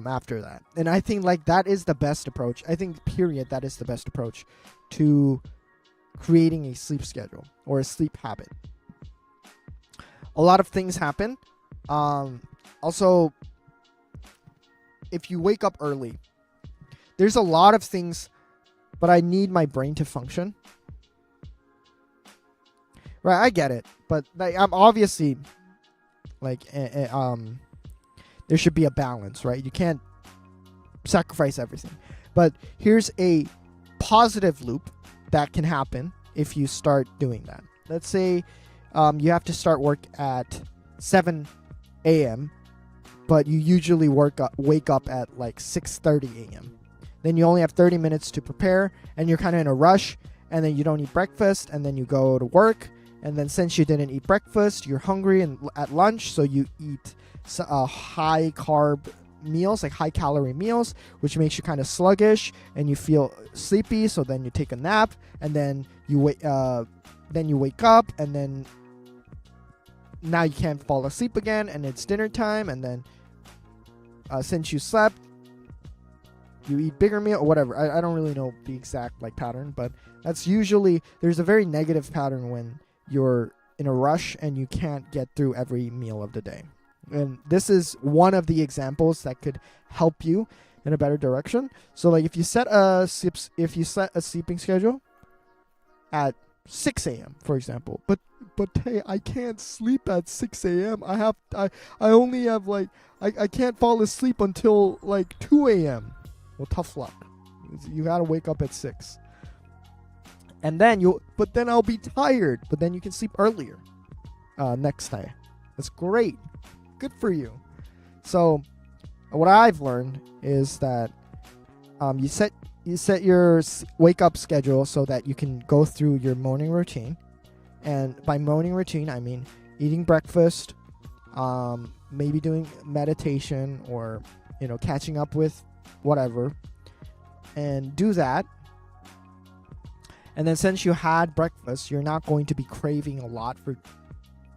after that. And I think, like, that is the best approach. I think, period, that is the best approach to creating a sleep schedule or a sleep habit. A lot of things happen. Also, if you wake up early, there's a lot of things, but I need my brain to function. Right, I get it, but like, I'm obviously like there should be a balance, right? You can't sacrifice everything. But here's a positive loop that can happen if you start doing that. Let's say you have to start work at 7 a.m., but you usually wake up at like 6:30 a.m. Then you only have 30 minutes to prepare, and you're kind of in a rush, and then you don't eat breakfast, and then you go to work, and then since you didn't eat breakfast, you're hungry and at lunch, so you eat high carb meals, like high calorie meals, which makes you kind of sluggish and you feel sleepy. So then you take a nap, and then you wake up, and then now you can't fall asleep again, and it's dinner time, and then since you slept, you eat bigger meal or whatever. I don't really know the exact like pattern, but that's usually, there's a very negative pattern when you're in a rush and you can't get through every meal of the day. And this is one of the examples that could help you in a better direction. So like if you set a sleeping schedule at 6 a.m., for example, but hey, I can't sleep at 6 a.m. I only have like I can't fall asleep until like 2 a.m. Well, tough luck. You gotta wake up at 6. And then but then I'll be tired. But then you can sleep earlier next night. That's great. Good for you. So what I've learned is that you set your wake up schedule so that you can go through your morning routine. And by morning routine, I mean eating breakfast, maybe doing meditation, or catching up with whatever, and do that. And then since you had breakfast, you're not going to be craving a lot for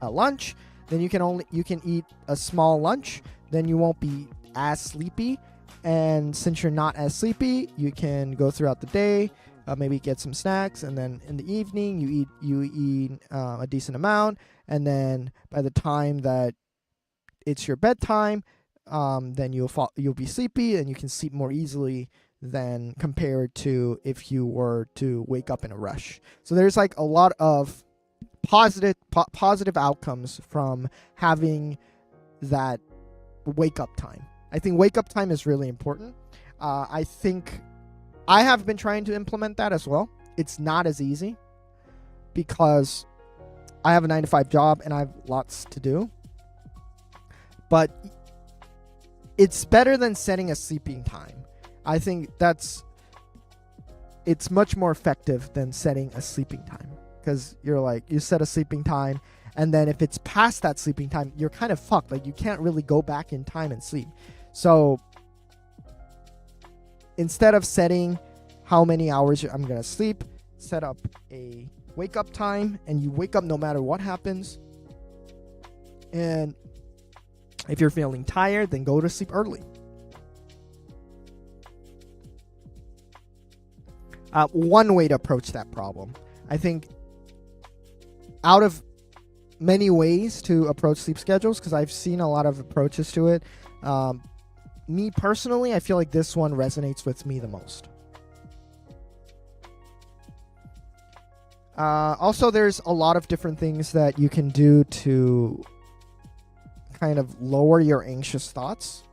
lunch. Then you can eat a small lunch. Then you won't be as sleepy, And since you're not as sleepy, you can go throughout the day, maybe get some snacks, and then in the evening you eat a decent amount, and then by the time that it's your bedtime, then you'll be sleepy, and you can sleep more easily than compared to if you were to wake up in a rush. So there's like a lot of positive outcomes from having that wake up time. I think wake up time is really important. I think I have been trying to implement that as well. It's not as easy because I have a 9-to-5 job and I have lots to do. But it's better than setting a sleeping time. I think it's much more effective than setting a sleeping time, because you set a sleeping time, and then if it's past that sleeping time, you're kind of fucked. Like, you can't really go back in time and sleep. So instead of setting how many hours I'm going to sleep, set up a wake up time, and you wake up no matter what happens. And if you're feeling tired, then go to sleep early. One way to approach that problem. I think out of many ways to approach sleep schedules, because I've seen a lot of approaches to it, me personally, I feel like this one resonates with me the most. Also, there's a lot of different things that you can do to kind of lower your anxious thoughts.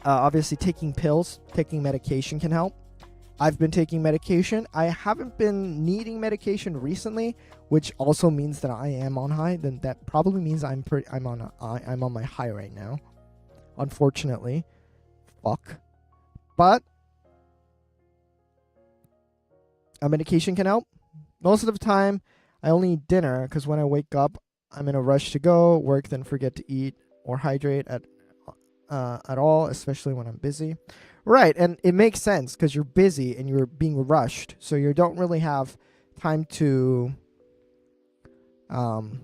Obviously, taking medication can help. I've been taking medication. I haven't been needing medication recently, which also means that I am on high. Then that probably means I'm on my high right now. Unfortunately, fuck. But a medication can help. Most of the time, I only eat dinner because when I wake up, I'm in a rush to go work, then forget to eat or hydrate at all, especially when I'm busy. Right, and it makes sense because you're busy and you're being rushed, so you don't really have time to, kind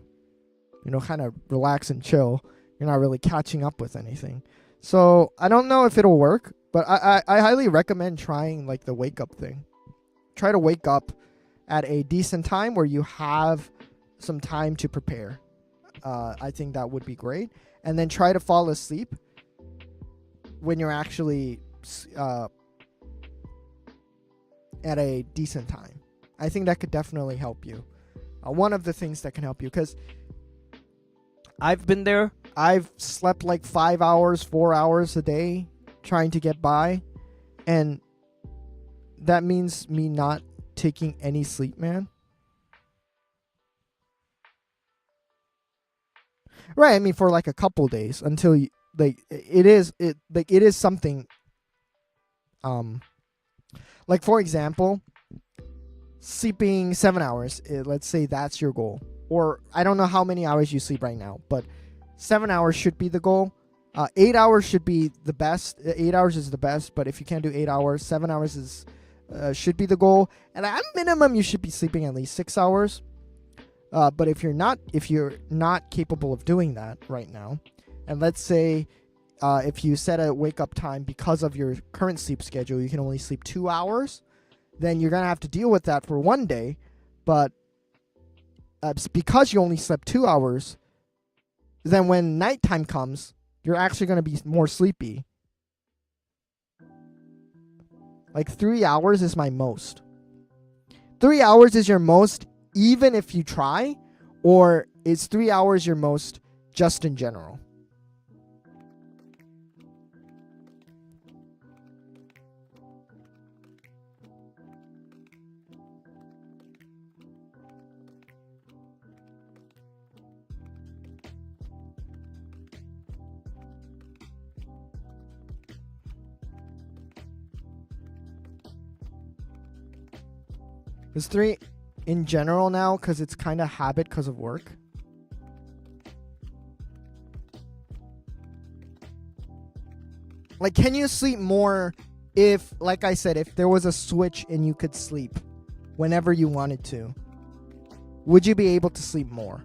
of relax and chill. You're not really catching up with anything. So I don't know if it'll work, but I highly recommend trying like the wake up thing. Try to wake up at a decent time where you have some time to prepare. I think that would be great. And then try to fall asleep when you're actually at a decent time. I think that could definitely help you. One of the things that can help you, because I've been there. I've slept like 5 hours, 4 hours a day trying to get by, and that means me not taking any sleep, man. Right, I mean, for like a couple days until you, it is something. Like, for example, sleeping 7 hours. Let's say that's your goal, or I don't know how many hours you sleep right now, but 7 hours should be the goal. 8 hours should be the best. 8 hours is the best, but if you can't do 8 hours, 7 hours is should be the goal. And at minimum, you should be sleeping at least 6 hours. But if you're not capable of doing that right now, and let's say if you set a wake up time because of your current sleep schedule, you can only sleep 2 hours, then you're gonna have to deal with that for one day. But because you only slept 2 hours, then when nighttime comes, you're actually gonna be more sleepy. Like 3 hours is my most. 3 hours is your most, even if you try, or is 3 hours your most just in general? Is 3 in general now because it's kind of habit because of work? Like, can you sleep more if, like I said, if there was a switch and you could sleep whenever you wanted to? Would you be able to sleep more?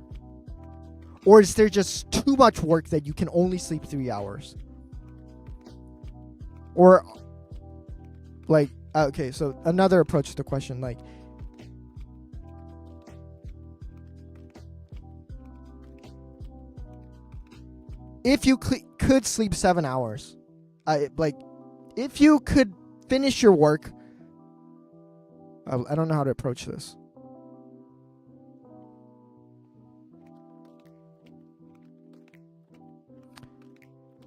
Or is there just too much work that you can only sleep 3 hours? Or, like, okay, so another approach to the question, like, if you could sleep 7 hours, if you could finish your work, I don't know how to approach this.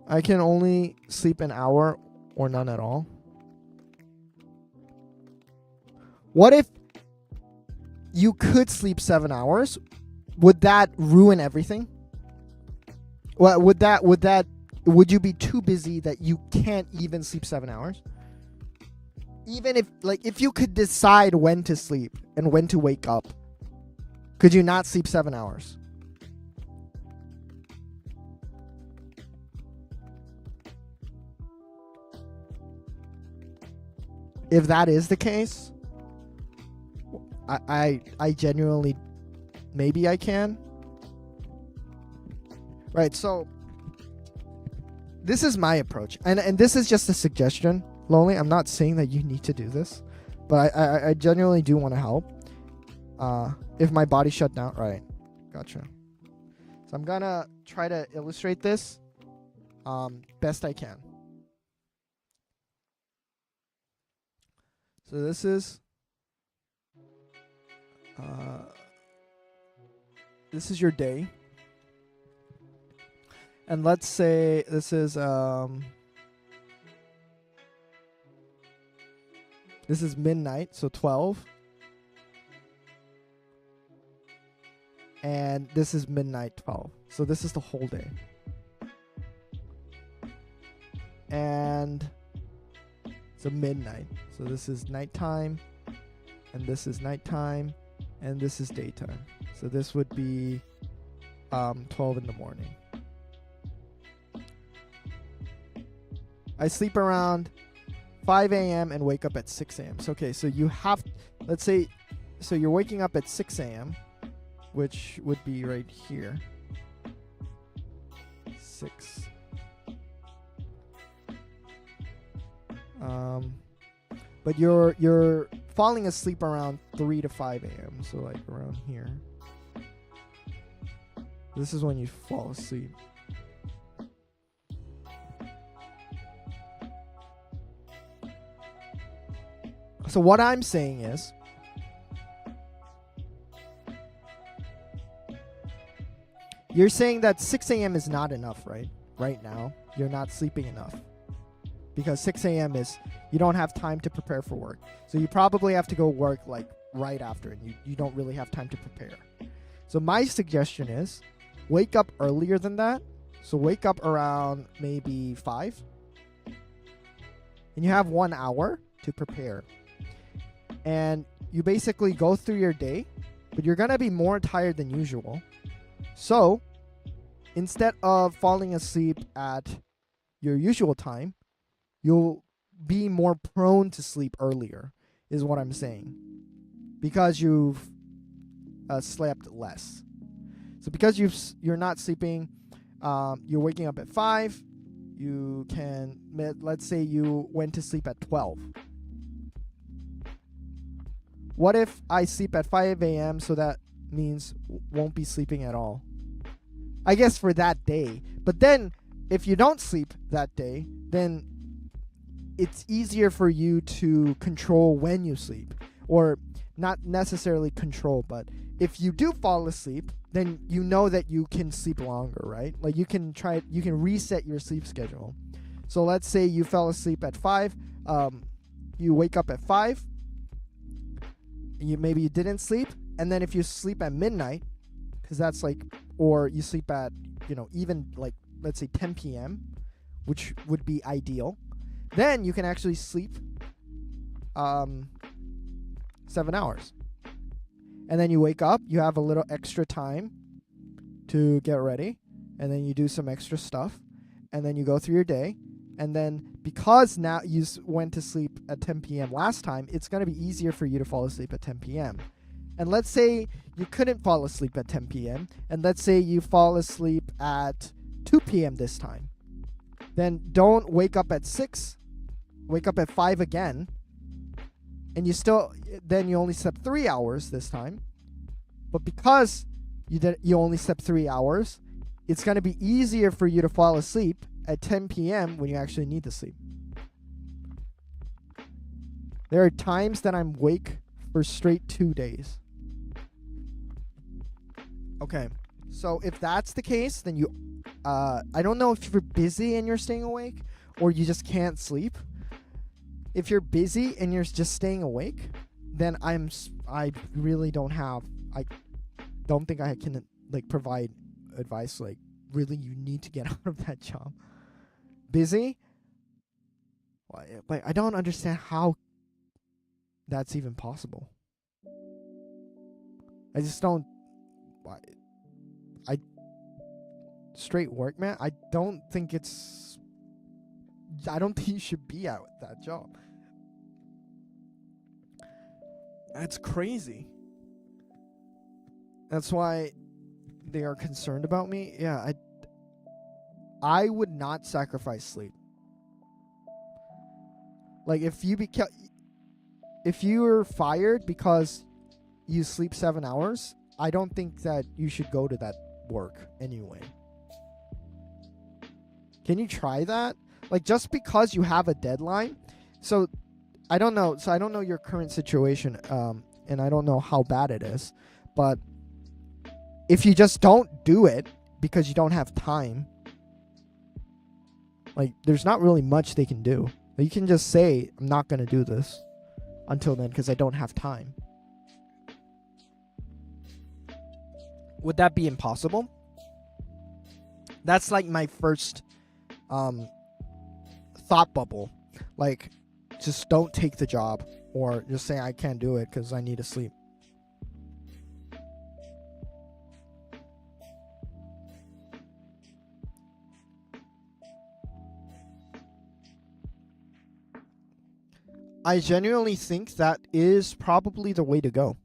I can only sleep an hour or none at all. What if you could sleep 7 hours? Would that ruin everything? Well, would you be too busy that you can't even sleep 7 hours? Even if you could decide when to sleep and when to wake up, could you not sleep 7 hours? If that is the case, I genuinely, maybe I can. Right, so this is my approach, and this is just a suggestion, Lonely. I'm not saying that you need to do this, but I genuinely do want to help. If my body shut down, right? Gotcha. So I'm gonna try to illustrate this best I can. So this is your day. And let's say this is midnight, so 12. And this is midnight 12. So this is the whole day. And so midnight. So this is nighttime, and this is nighttime, and this is daytime. So this would be 12 in the morning. I sleep around 5 a.m. and wake up at 6 a.m. So, okay, so you have, let's say, so you're waking up at 6 a.m., which would be right here. 6. But you're falling asleep around 3 to 5 a.m. So like around here. This is when you fall asleep. So what I'm saying is, you're saying that 6 a.m. is not enough, right? Right now, you're not sleeping enough. Because 6 a.m. is, you don't have time to prepare for work. So you probably have to go work like right after, and you don't really have time to prepare. So my suggestion is, wake up earlier than that. So wake up around maybe 5. And you have 1 hour to prepare. And you basically go through your day, but you're going to be more tired than usual. So instead of falling asleep at your usual time, you'll be more prone to sleep earlier, is what I'm saying. Because you've slept less. So because you're not sleeping, you're waking up at 5, you can, let's say you went to sleep at 12. What if I sleep at 5 a.m. so that means won't be sleeping at all? I guess for that day. But then if you don't sleep that day, then it's easier for you to control when you sleep. Or not necessarily control, but if you do fall asleep, then you know that you can sleep longer, right? Like you can reset your sleep schedule. So let's say you fell asleep at 5, you wake up at 5, maybe you didn't sleep, and then if you sleep at midnight, because that's like, or you sleep at, even like, let's say 10 p.m., which would be ideal, then you can actually sleep 7 hours. And then you wake up, you have a little extra time to get ready, and then you do some extra stuff, and then you go through your day, and then because now you went to sleep at 10 p.m. last time, it's going to be easier for you to fall asleep at 10 p.m. And let's say you couldn't fall asleep at 10 p.m. and let's say you fall asleep at 2 p.m. this time. Then don't wake up at 6. Wake up at 5 again. And then you only slept 3 hours this time. But because you only slept 3 hours, it's going to be easier for you to fall asleep at 10 p.m. when you actually need to sleep. There are times that I'm awake for straight 2 days. Okay, so if that's the case, then I don't know if you're busy and you're staying awake or you just can't sleep. If you're busy and you're just staying awake, then I really don't think I can like provide advice like really you need to get out of that job. Busy? Like I don't understand how that's even possible. I just don't. Straight work, man. I don't think you should be at that job. That's crazy. That's why they are concerned about me. Yeah, I would not sacrifice sleep. Like if you were fired because you sleep 7 hours, I don't think that you should go to that work anyway. Can you try that? Like just because you have a deadline. So I don't know. So I don't know your current situation, and I don't know how bad it is. But if you just don't do it because you don't have time, like there's not really much they can do. You can just say, I'm not going to do this until then because I don't have time. Would that be impossible? That's like my first thought bubble. Like, just don't take the job or just say I can't do it because I need to sleep. I genuinely think that is probably the way to go.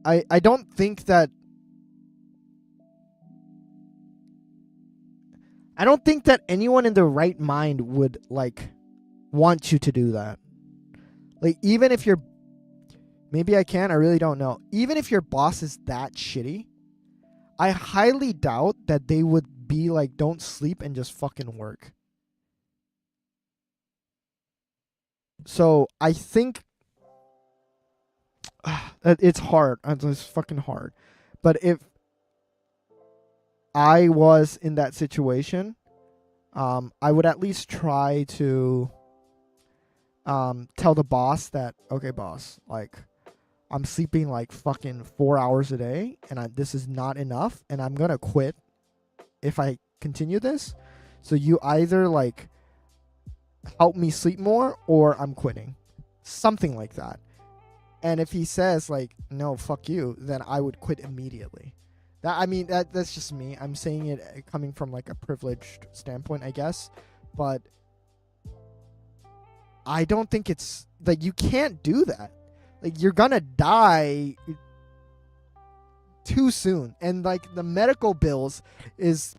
I don't think that anyone in their right mind would like want you to do that. Like even if you're maybe I can, I really don't know. Even if your boss is that shitty, I highly doubt that they would be like don't sleep and just fucking work. So I think it's hard. It's fucking hard. But if I was in that situation, I would at least try to tell the boss that, okay, boss, like I'm sleeping like fucking 4 hours a day and this is not enough and I'm going to quit if I continue this. So you either like help me sleep more or I'm quitting. Something like that. And if he says like, no, fuck you, then I would quit immediately. That's just me. I'm saying it coming from like a privileged standpoint, I guess. But I don't think it's like you can't do that. Like you're gonna die too soon. And like the medical bills is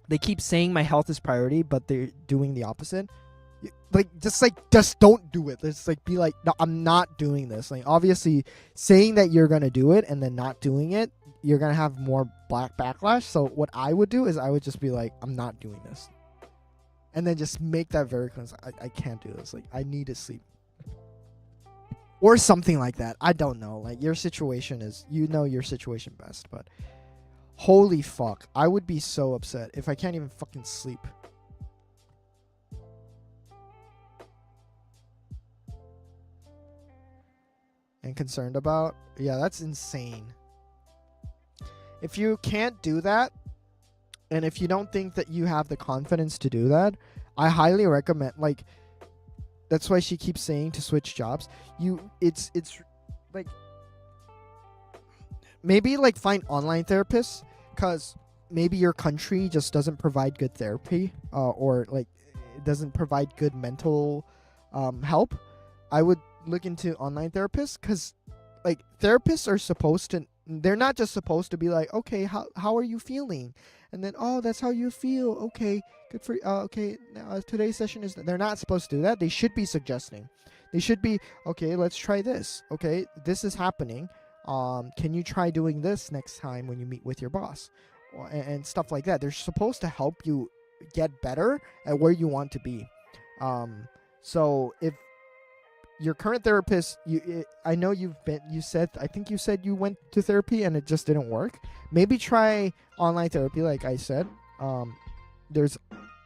they keep saying my health is priority, but they're doing the opposite. Just don't do it. Let's like be like, no, I'm not doing this. Like obviously saying that you're gonna do it and then not doing it, you're gonna have more backlash. So what I would do is I would just be like, I'm not doing this. And then just make that very clear. I can't do this. Like I need to sleep. Or something like that. I don't know. Like your situation is, you know your situation best, but holy fuck. I would be so upset if I can't even fucking sleep. And concerned about? Yeah, that's insane. If you can't do that, and if you don't think that you have the confidence to do that, I highly recommend, like, that's why she keeps saying to switch jobs. It's like, maybe like find online therapists, because maybe your country just doesn't provide good therapy, or like doesn't provide good mental help, I would look into online therapists, because like therapists are supposed to, they're not just supposed to be like, okay, how are you feeling, and then, oh, that's how you feel, okay, good for okay, today's session is, they're not supposed to do that. They should be suggesting, they should be, okay, let's try this, okay, this is happening, can you try doing this next time when you meet with your boss, and stuff like that. They're supposed to help you get better at where you want to be. So if your current therapist, I know you said you went to therapy and it just didn't work. Maybe try online therapy, like I said. There's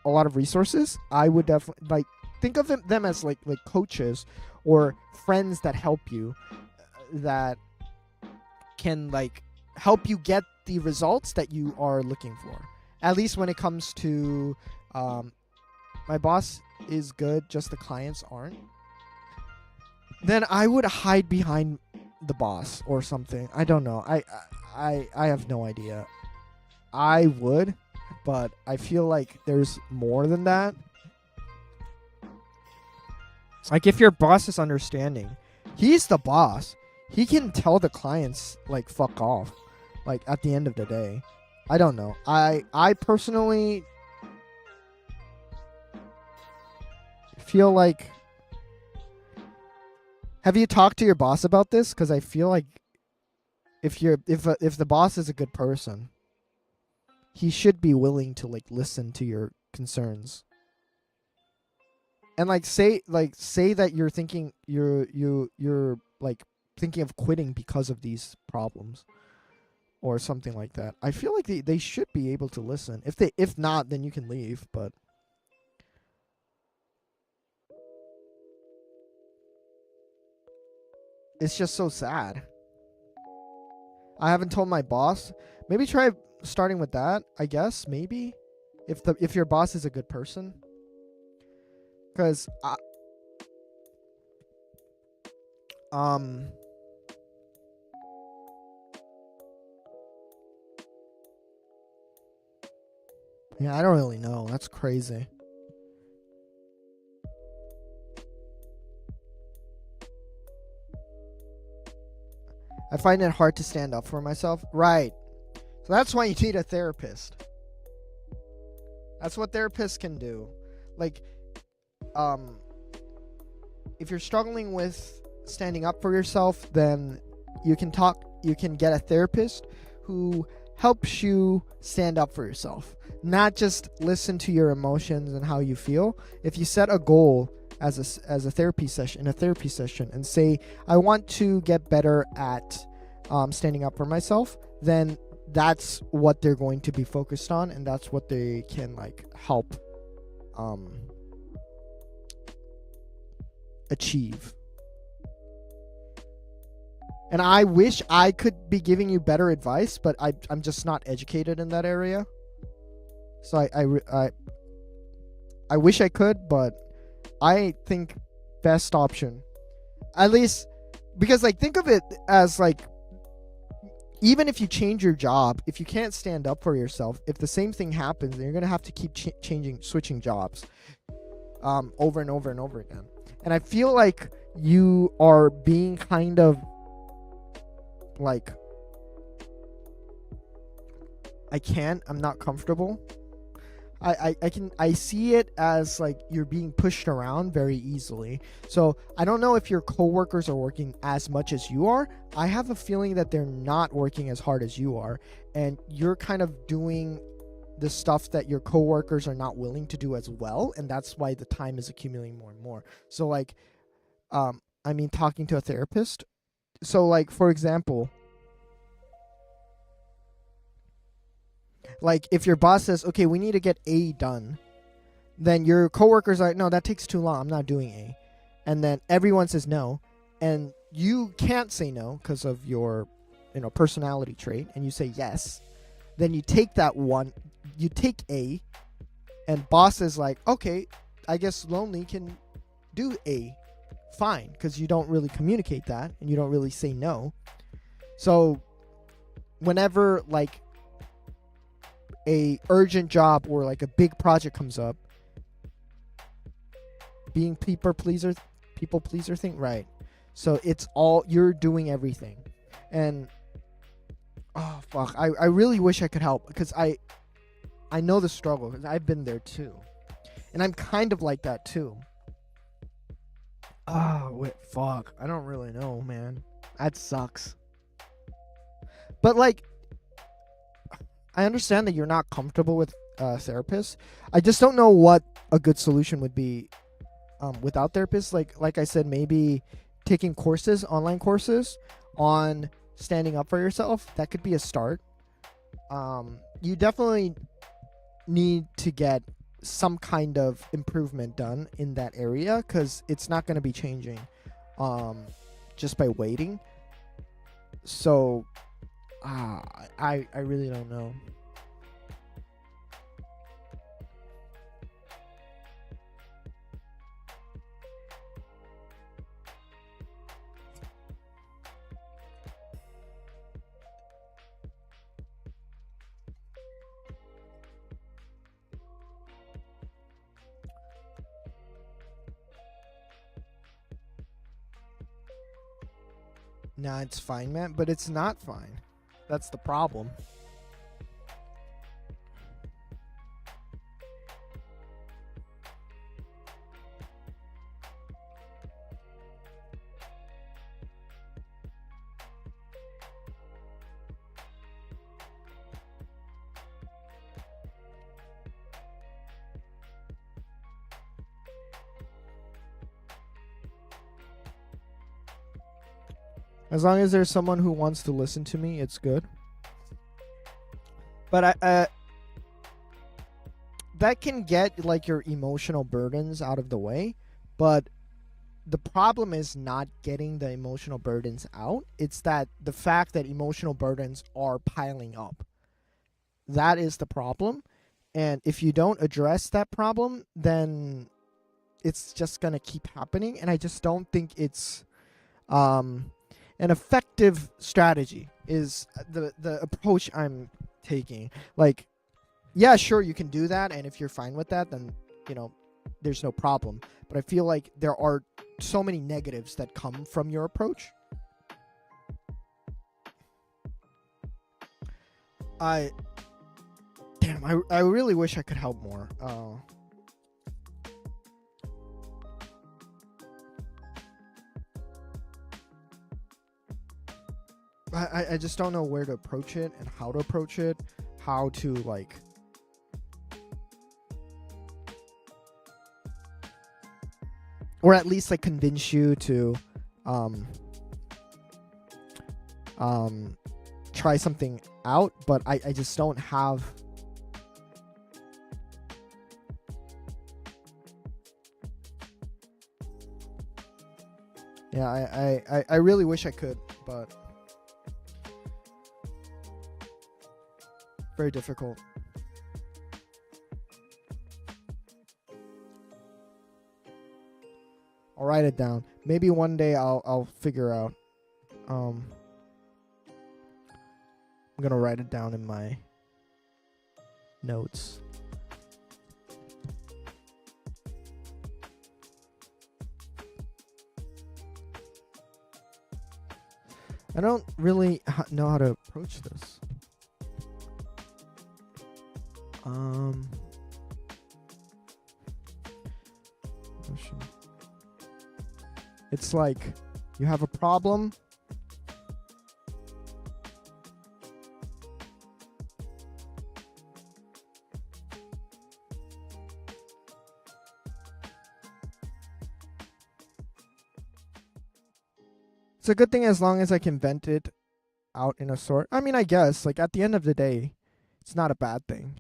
a lot of resources. I would definitely like think of them as like coaches or friends that help you, that can like help you get the results that you are looking for. At least when it comes to my boss is good, just the clients aren't. Then I would hide behind the boss or something. I don't know. I have no idea. I would, but I feel like there's more than that. Like if your boss is understanding, he's the boss. He can tell the clients like fuck off. Like at the end of the day. I don't know. I personally feel like, have you talked to your boss about this? Because I feel like if the boss is a good person, he should be willing to like listen to your concerns. And like say that you're thinking you're like thinking of quitting because of these problems or something like that. I feel like they should be able to listen. If not, then you can leave, but it's just so sad. I haven't told my boss. Maybe try starting with that, I guess, maybe. If your boss is a good person. Cuz yeah, I don't really know. That's crazy. I find it hard to stand up for myself. Right. So that's why you need a therapist. That's what therapists can do. Like, if you're struggling with standing up for yourself, then you can get a therapist who helps you stand up for yourself. Not just listen to your emotions and how you feel. If you set a goal as a therapy session, and say, I want to get better at standing up for myself, then that's what they're going to be focused on, and that's what they can like help achieve. And I wish I could be giving you better advice, but I'm just not educated in that area. So I wish I could, but I think best option, at least, because like think of it as like, even if you change your job, if you can't stand up for yourself, if the same thing happens, then you're gonna have to keep switching jobs, over and over and over again. And I feel like you are being kind of like, I'm not comfortable. I see it as like you're being pushed around very easily. So I don't know if your coworkers are working as much as you are. I have a feeling that they're not working as hard as you are, and you're kind of doing the stuff that your coworkers are not willing to do as well, and that's why the time is accumulating more and more. So like, talking to a therapist. So like, for example, like if your boss says, okay, we need to get A done, then your coworkers are like, no, that takes too long, I'm not doing A. And then everyone says no, and you can't say no because of your personality trait, and you say yes. Then you take you take A, and boss is like, okay, I guess Lonely can do A. Fine, because you don't really communicate that, and you don't really say no. So whenever like a urgent job or like a big project comes up, being people pleaser thing, right? So it's all you're doing everything, and oh fuck, I really wish I could help because I know the struggle because I've been there too, and I'm kind of like that too. Oh wait, fuck, I don't really know, man. That sucks. But like, I understand that you're not comfortable with therapists. I just don't know what a good solution would be without therapists. Like I said, maybe taking courses, online courses on standing up for yourself. That could be a start. You definitely need to get some kind of improvement done in that area because it's not going to be changing just by waiting. So I really don't know. Nah, it's fine, man, but it's not fine. That's the problem. As long as there's someone who wants to listen to me, it's good. But that can get like your emotional burdens out of the way, but the problem is not getting the emotional burdens out. It's that the fact that emotional burdens are piling up. That is the problem. And if you don't address that problem, then it's just going to keep happening. And I just don't think it's an effective strategy is the approach I'm taking. Like, yeah, sure, you can do that. And if you're fine with that, then, there's no problem. But I feel like there are so many negatives that come from your approach. I really wish I could help more. I just don't know where to approach it and how to approach it, how to like or at least like convince you to try something out, but I just don't have I really wish I could, but very difficult. I'll write it down. Maybe one day I'll figure out. I'm gonna write it down in my notes. I don't really know how to approach this. It's like you have a problem. It's a good thing as long as I can vent it out in a sort. I mean, I guess, like, at the end of the day, it's not a bad thing.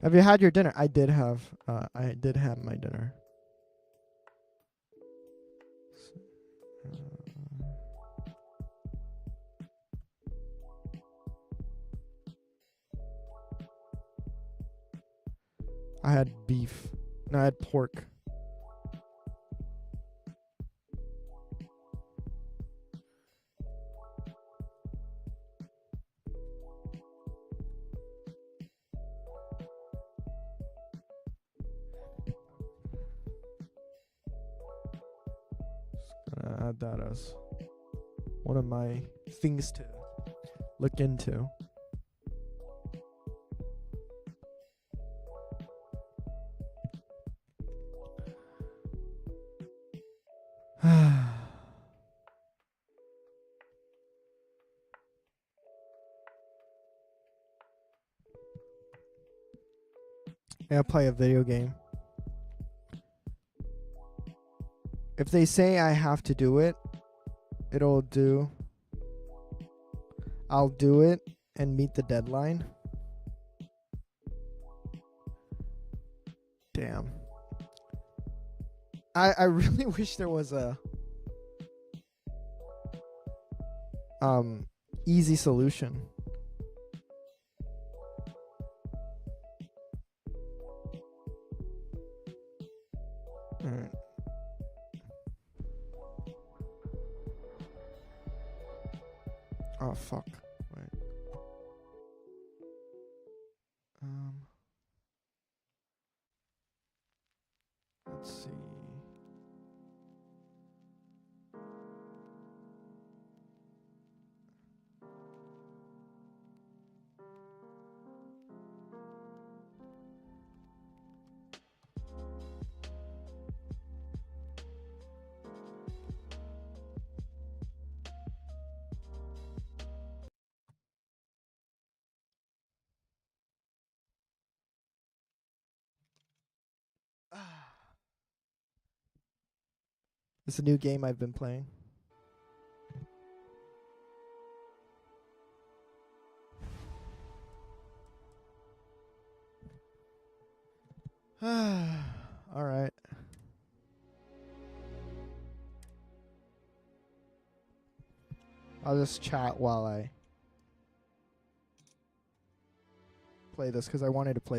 Have you had your dinner? I did have my dinner. I had beef. No, I had pork. gonna add that as one of my things to look into. Yeah, play a video game. If they say I have to do it, I'll do it and meet the deadline. Damn. I really wish there was a easy solution. Alright. Oh fuck. Wait. Let's see. It's a new game I've been playing. All right. I'll just chat while I play this because I wanted to play this.